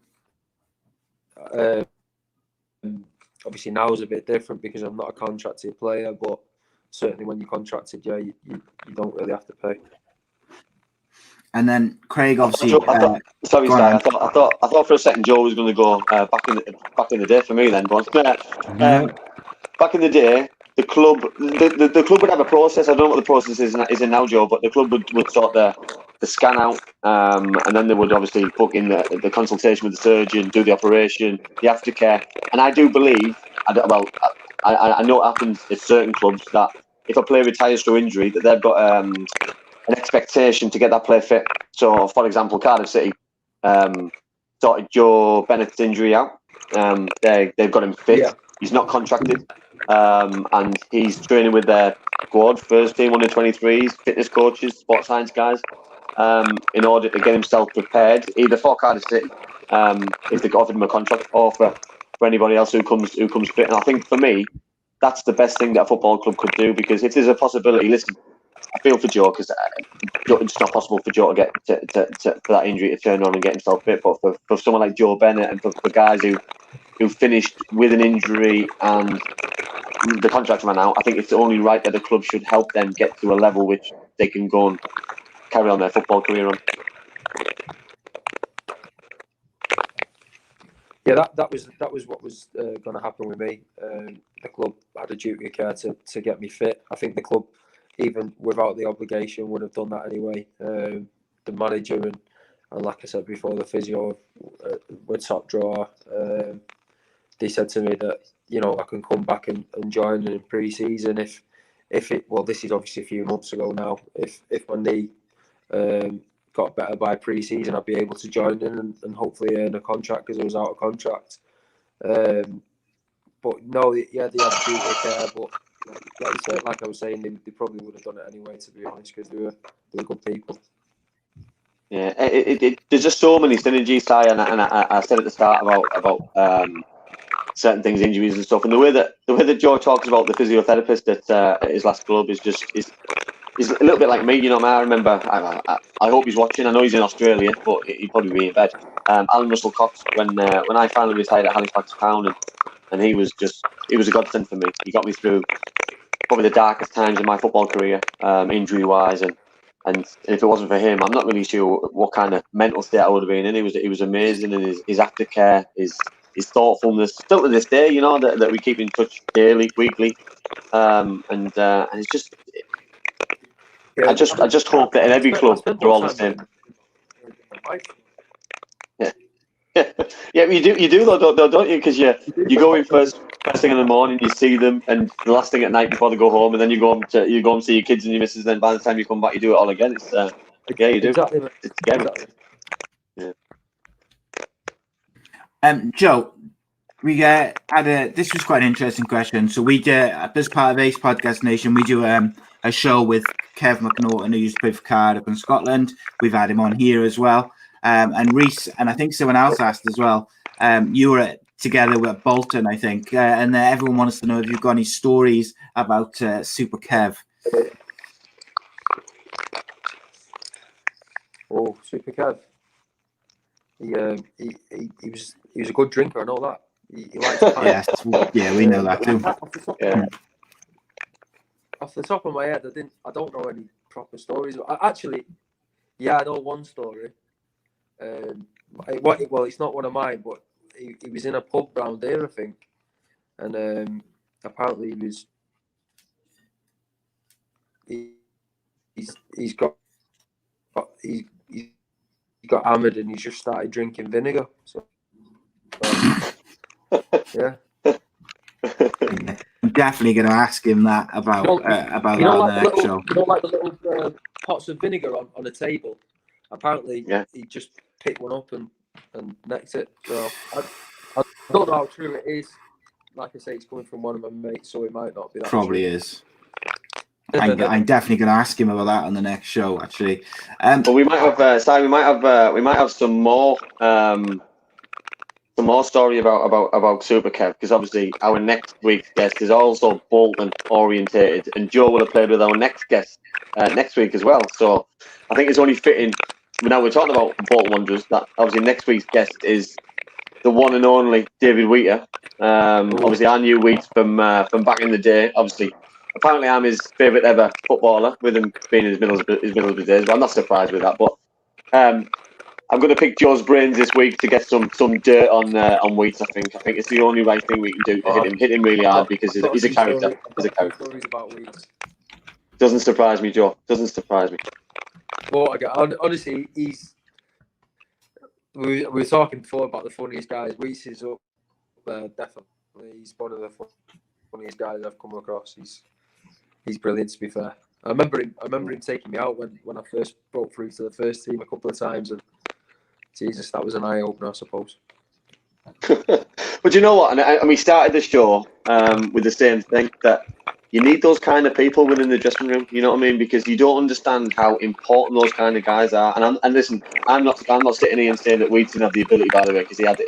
Obviously now is a bit different because I'm not a contracted player, but certainly when you're contracted, yeah, you don't really have to pay. And then Craig, obviously. Sorry, Si. I thought for a second Joe was going to go back in the day for me then, but back in the day, the club would have a process. I don't know what the process is in now, Joe, but the club would sort the scan out, and then they would obviously book in the consultation with the surgeon, do the operation, the aftercare. And I do believe, I know it happens at certain clubs that if a player retires through injury, that they've got an expectation to get that player fit. So, for example, Cardiff City sorted Joe Bennett's injury out. They've got him fit. Yeah. He's not contracted, and he's training with their squad, first team, under 23s, fitness coaches, sports science guys, in order to get himself prepared, either for Cardiff City, if they offered him a contract, or for anybody else who comes fit. And I think for me, that's the best thing that a football club could do, because if there's a possibility, listen, I feel for Joe, because it's not possible for Joe to get for that injury to turn on and get himself fit. But for someone like Joe Bennett, and for guys who finished with an injury and the contract ran out, I think it's only right that the club should help them get to a level which they can go and carry on their football career on. Yeah, that was what was going to happen with me. The club had a duty of care to get me fit. I think the club, even without the obligation, would have done that anyway. The manager and like I said before, the physio were top drawer. They said to me that, you know, I can come back and join in pre-season if it, well, this is obviously a few months ago now, if my knee got better by pre-season, I'd be able to join in and hopefully earn a contract, because I was out of contract. But no, yeah, they had duty of care, but like I was saying, they probably would have done it anyway, to be honest, because they were good people. Yeah, there's just so many synergies, Si, and I said at the start about certain things, injuries and stuff, and the way that Joe talks about the physiotherapist at his last club is a little bit like me, you know. I remember, I hope he's watching. I know he's in Australia, but he'd probably be in bed. Alan Russell Cox, when I finally retired at Halifax Town, and he was a godsend for me. He got me through probably the darkest times in my football career, injury wise, and if it wasn't for him, I'm not really sure what kind of mental state I would have been in. He was amazing, and his aftercare, his thoughtfulness, still to this day, you know, that we keep in touch daily, weekly, and it's just. Yeah, I just hope that in every club they're all the same. Yeah, you do though, don't you? Because you go in first thing in the morning, you see them, and the last thing at night before they go home, and then you go and see your kids and your missus. Then by the time you come back, you do it all again. It's yeah, you do. Exactly. It's together. Exactly. Yeah. Joe, we had this was quite an interesting question. So we as part of Ace Podcast Nation, we do a show with Kev McNaughton, who used to play for Cardiff in Scotland. We've had him on here as well. And Reese, and I think someone else asked as well. You were together with Bolton, I think, and everyone wants to know if you've got any stories about Super Kev. Oh, Super Kev. He was a good drinker and all that. He liked to yes, yeah, we know that too. Off the top of my head, I don't know any proper stories. Actually, yeah, I know one story. Well, it's not one of mine, but he was in a pub round here, I think, and apparently he's got hammered and he's just started drinking vinegar. So yeah. I'm definitely going to ask him that about that on the next show. You know, like the little pots of vinegar on a table. Apparently, he just picked one up and necked it. So I don't know how true it is. Like I say, it's coming from one of my mates, so it might not be that. Probably true. Is. I'm definitely going to ask him about that on the next show. Actually, but we might have, Si, we might have some more story about Super Kev, because obviously our next week's guest is also Bolton orientated, and Joe will have played with our next guest next week as well. So I think it's only fitting. Now we're talking about Bolton Wanderers. That obviously next week's guest is the one and only David Wheater. Obviously, I knew Wheat from back in the day. Obviously, apparently I'm his favourite ever footballer, with him being in his Middlesbrough days. But I'm not surprised with that. But I'm going to pick Joe's brains this week to get some dirt on Wheat. I think it's the only right thing we can do to hit him really hard, because he's a character. He's a character. Stories about Weeds. Doesn't surprise me, Joe. Doesn't surprise me. Well, honestly, we were talking before about the funniest guys. Weeds is up there, definitely. He's one of the funniest guys I've come across. He's brilliant, to be fair. I remember him taking me out when I first broke through to the first team a couple of times, and Jesus, that was an eye opener, I suppose. But you know what? And we started the show with the same thing, that you need those kind of people within the dressing room. You know what I mean? Because you don't understand how important those kind of guys are. And listen, I'm not sitting here and saying that Wheat didn't have the ability, by the way, because he had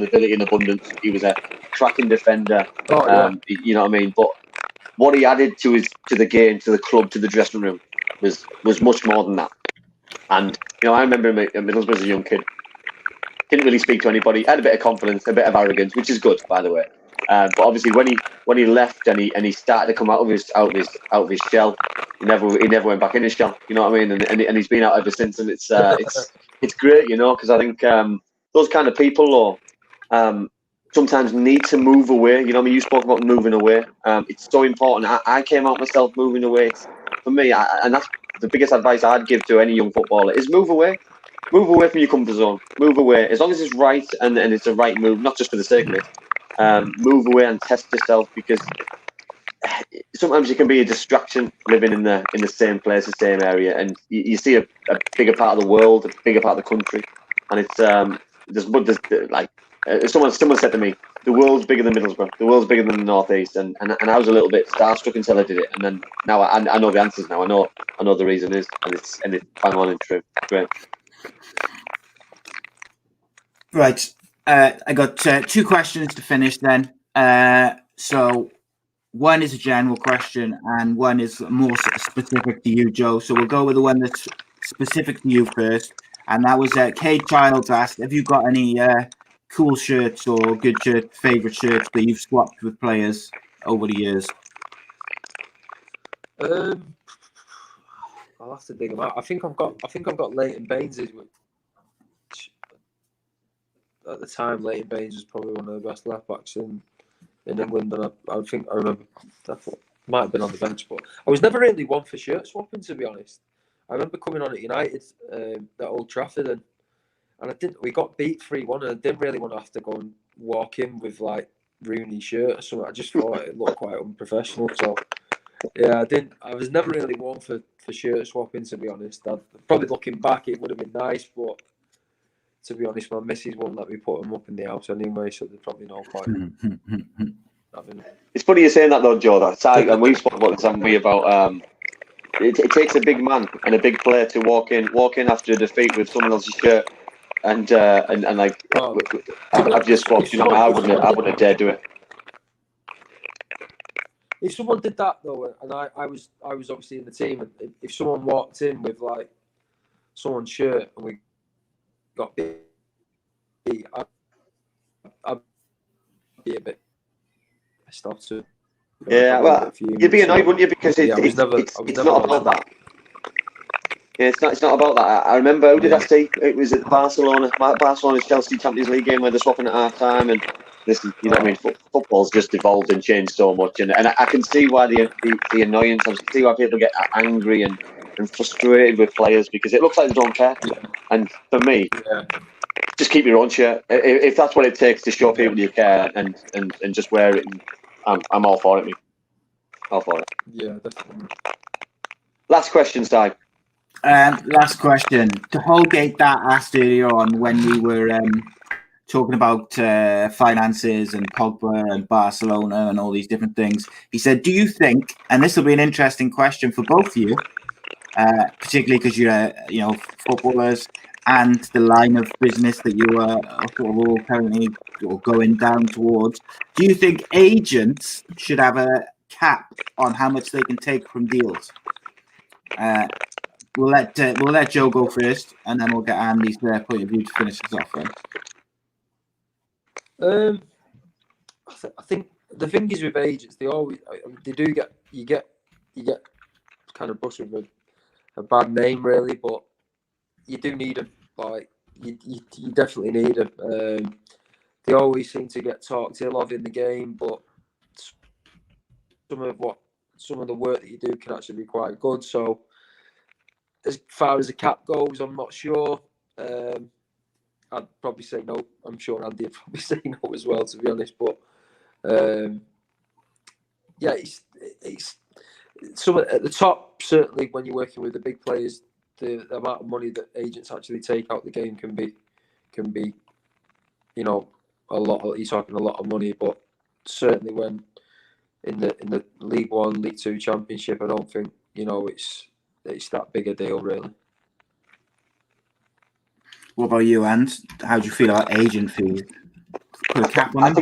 ability in abundance. He was a cracking defender. You know what I mean? But what he added to the game, to the club, to the dressing room was much more than that. And I remember him at Middlesbrough as a young kid. Didn't really speak to anybody. Had a bit of confidence, a bit of arrogance, which is good, by the way. But obviously, when he left and he started to come out of his shell, he never went back in his shell. You know what I mean? And he's been out ever since. And it's great, because I think those kind of people sometimes need to move away. You know what I mean? You spoke about moving away. It's so important. I came out myself moving away. For me, and that's the biggest advice I'd give to any young footballer, is move away. Move away from your comfort zone. Move away. As long as it's right and it's a right move, not just for the sake of it. Move away and test yourself, because sometimes you can be a distraction living in the same place, the same area, and you see a bigger part of the world, a bigger part of the country, and it's someone said to me, the world's bigger than Middlesbrough, the world's bigger than the North East, and I was a little bit starstruck until I did it, and then now I know the answers now. I know the reason is, and it's bang on and true. Great. Right. I got two questions to finish then. So one is a general question and one is more specific to you, Joe. So we'll go with the one that's specific to you first. And that was Kate Childs asked, have you got any cool shirts or good shirts, favourite shirts that you've swapped with players over the years? I'll have to dig them out. I think I've got Leighton Baines's, which at the time Leighton Baines was probably one of the best left backs in England, and I remember that might have been on the bench, but I was never really one for shirt swapping, to be honest. I remember coming on at United at Old Trafford, and we got beat 3-1, and I didn't really want to have to go and walk in with like Rooney's shirt or something. I just thought it looked quite unprofessional. So yeah, I was never really one for shirt swapping, to be honest. Probably looking back, it would have been nice, but to be honest, my missus won't let me put them up in the house anyway, so there's probably no point. It's funny you're saying that though, Joe. And we've spoken about this, haven't we? About it takes a big man and a big player to walk in after a defeat with someone else's shirt, and like I've just swapped. I wouldn't have dared do it. If someone did that though, and I was obviously in the team, and if someone walked in with like someone's shirt and we got beat, I'd be a bit pissed off too. Yeah, well, you'd be annoyed, wouldn't you? Because it's not about that. Yeah, it's not about that. I remember, who did I see? It was at Barcelona's Chelsea Champions League game where they're swapping at half time, and listen, you know what I mean? Football's just evolved and changed so much, and I can see why the annoyance. I can see why people get angry and frustrated with players, because it looks like they don't care. And for me, just keep your own shirt. If that's what it takes to show people you care, and just wear it. I'm all for it, mate. All for it. Yeah, definitely. Last question, Si. Last question. To Holgate that asked earlier on when we were talking about finances and Pogba and Barcelona and all these different things. He said, do you think, and this will be an interesting question for both of you, particularly because you're footballers and the line of business that you are all currently going down towards, do you think agents should have a cap on how much they can take from deals? We'll let Joe go first, and then we'll get Andy's point of view to finish this off. Then. I think the thing is with agents, they do get you get kind of brushed with a bad name really, but you do need them. Like you definitely need them. They always seem to get talked ill of in the game, but some of the work that you do can actually be quite good. So as far as the cap goes, I'm not sure. I'd probably say no. I'm sure Andy would probably say no as well, to be honest. But yeah, it's some at the top. Certainly, when you're working with the big players, the amount of money that agents actually take out the game can be, you know, a lot. You're talking a lot of money, but certainly when in the League One, League Two, Championship, I don't think it's that big a deal really. What about you, Ant? How do you feel about agent fees? Put a cap on them? I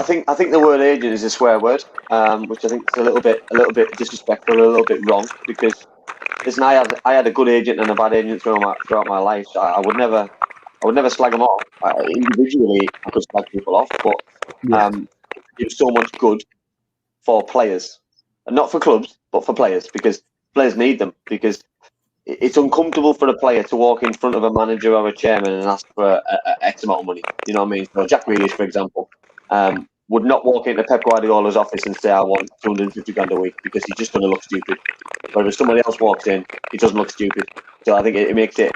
think the word agent is a swear word, which I think is a little bit disrespectful, a little bit wrong. Because listen, I had a good agent and a bad agent throughout my life. So I would never slag them off. Individually, I could slag people off, but it was so much good for players, and not for clubs, but for players, because players need them. Because it's uncomfortable for a player to walk in front of a manager or a chairman and ask for X amount of money. You know what I mean? So Jack Grealish, for example, would not walk into Pep Guardiola's office and say, "I want 250 grand a week," because he's just going to look stupid. Whereas if somebody else walks in, he doesn't look stupid. So I think it makes it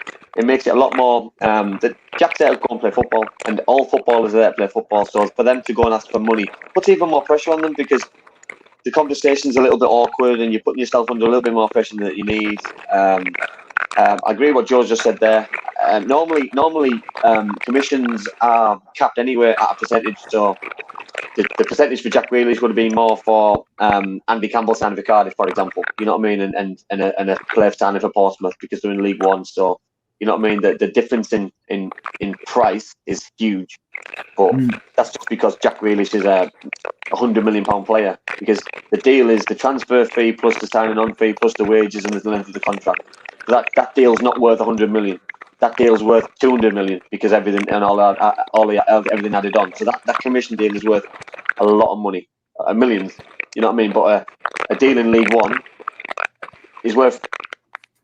a lot more. That Jack's there to go and play football, and all footballers are there to play football. So for them to go and ask for money puts even more pressure on them, because the conversation's a little bit awkward and you're putting yourself under a little bit more pressure than you need. I agree with what Joe's just said there. Normally, commissions are capped anyway at a percentage. So the percentage for Jack Grealish would have been more for Andy Campbell signing for Cardiff, for example. You know what I mean? And a player signing for Portsmouth because they're in League One. So you know what I mean? The difference in price is huge. But that's just because Jack Grealish is a £100 million player, because the deal is the transfer fee plus the signing on fee plus the wages and the length of the contract. That deal's not worth 100 million. That deal's worth 200 million, because everything and everything added on. So that commission deal is worth a lot of money, millions. You know what I mean? But a deal in League One is worth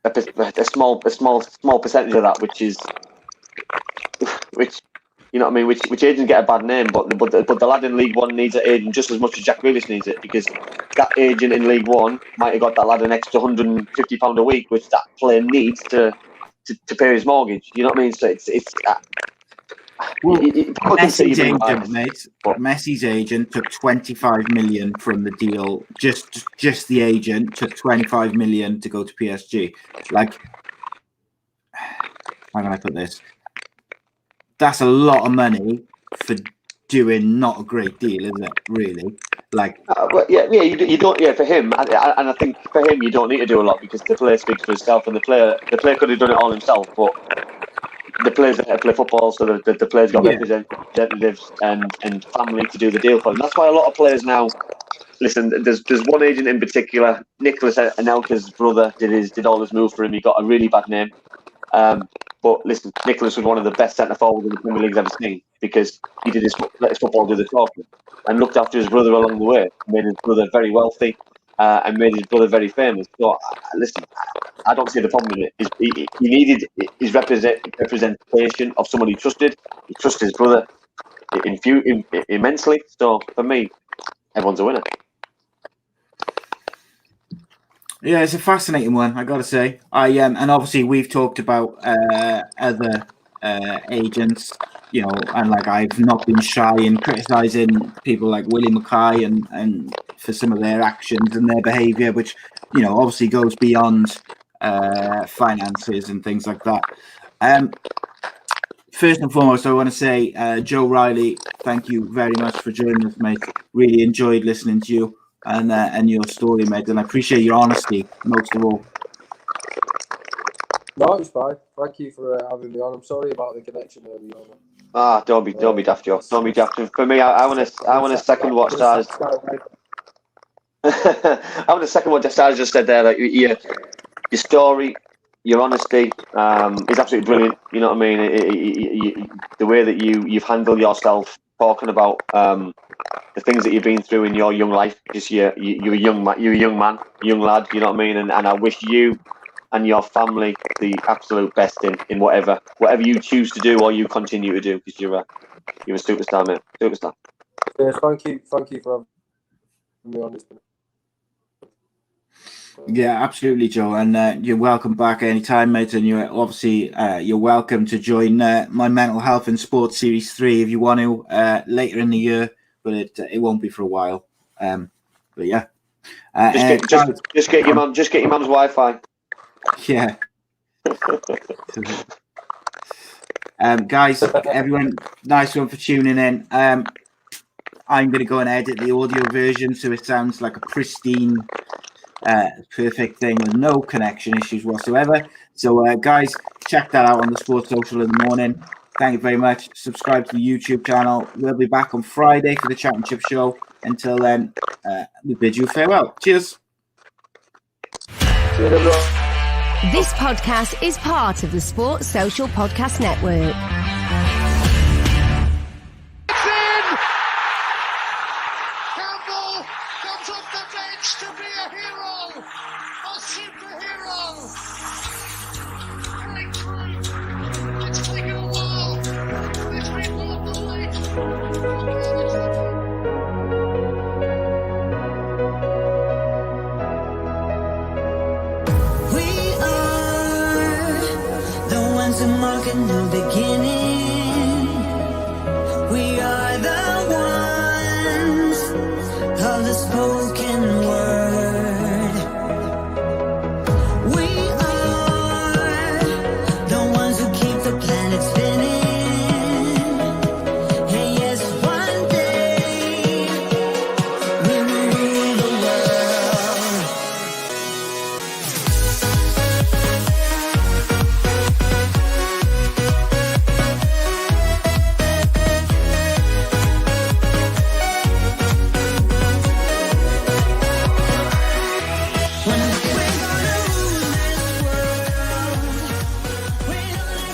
a small percentage of that, which you know what I mean? Which agents get a bad name, but the lad in League One needs an agent just as much as Jack Grealish needs it, because that agent in League One might have got that lad an extra £150 a week, which that player needs to pay his mortgage. You know what I mean? So it's Messi's agent, mate. Messi's agent took 25 million from the deal. Just the agent took 25 million to go to PSG. Like, how can I put this? That's a lot of money for doing not a great deal, isn't it? Really, like. You don't. Yeah, for him, and I think for him, you don't need to do a lot, because the player speaks for himself, and the player could have done it all himself, but the players that play football, so the players got representatives and family to do the deal for them. That's why a lot of players now. Listen, there's one agent in particular, Nicholas Anelka's brother, did all his moves for him. He got a really bad name. But listen, Nicholas was one of the best centre forwards in the Premier League's ever seen, because he did let his football do the talking and looked after his brother along the way, made his brother very wealthy, and made his brother very famous. So listen, I don't see the problem with it. He needed his representation of someone he trusted. He trusted his brother immensely. So for me, everyone's a winner. Yeah, it's a fascinating one, I got to say. And obviously we've talked about other agents, you know, and like I've not been shy in criticising people like Willie Mackay and for some of their actions and their behaviour, which, you know, obviously goes beyond finances and things like that. First and foremost, I want to say, Joe Riley, thank you very much for joining us, mate. Really enjoyed listening to you and your story, mate, and I appreciate your honesty most of all. No, it's fine. Thank you for having me on. I'm sorry about the connection early on. Don't be daft, Joe. Don't be daft. For me, I want to second what Stars. I want to second what Stars just said there. Like your story, your honesty is absolutely brilliant. You know what I mean? The way that you've handled yourself talking about the things that you've been through in your young life. Just you're a young man, young lad. You know what I mean? And I wish you and your family the absolute best in whatever you choose to do or you continue to do, because you're a superstar, mate. Superstar. Yeah, thank you for having me on this. Yeah, absolutely, Joe, and you're welcome back anytime, mate. And you're obviously you're welcome to join my mental health and sports series 3 if you want to later in the year, but it won't be for a while. But yeah, just get your mum's Wi-Fi. Yeah. Guys, everyone, nice one for tuning in. I'm going to go and edit the audio version so it sounds like a pristine, perfect thing with no connection issues whatsoever. So, guys, check that out on the Sports Social in the morning. Thank you very much. Subscribe to the YouTube channel. We'll be back on Friday for the Championship show. Until then, we bid you farewell. Cheers. This podcast is part of the Sports Social Podcast Network. It's in! Campbell comes off the bench to be a hero, a superhero. Coming through. It's taken a while. It's been walked away. We are the ones who mark a new beginning.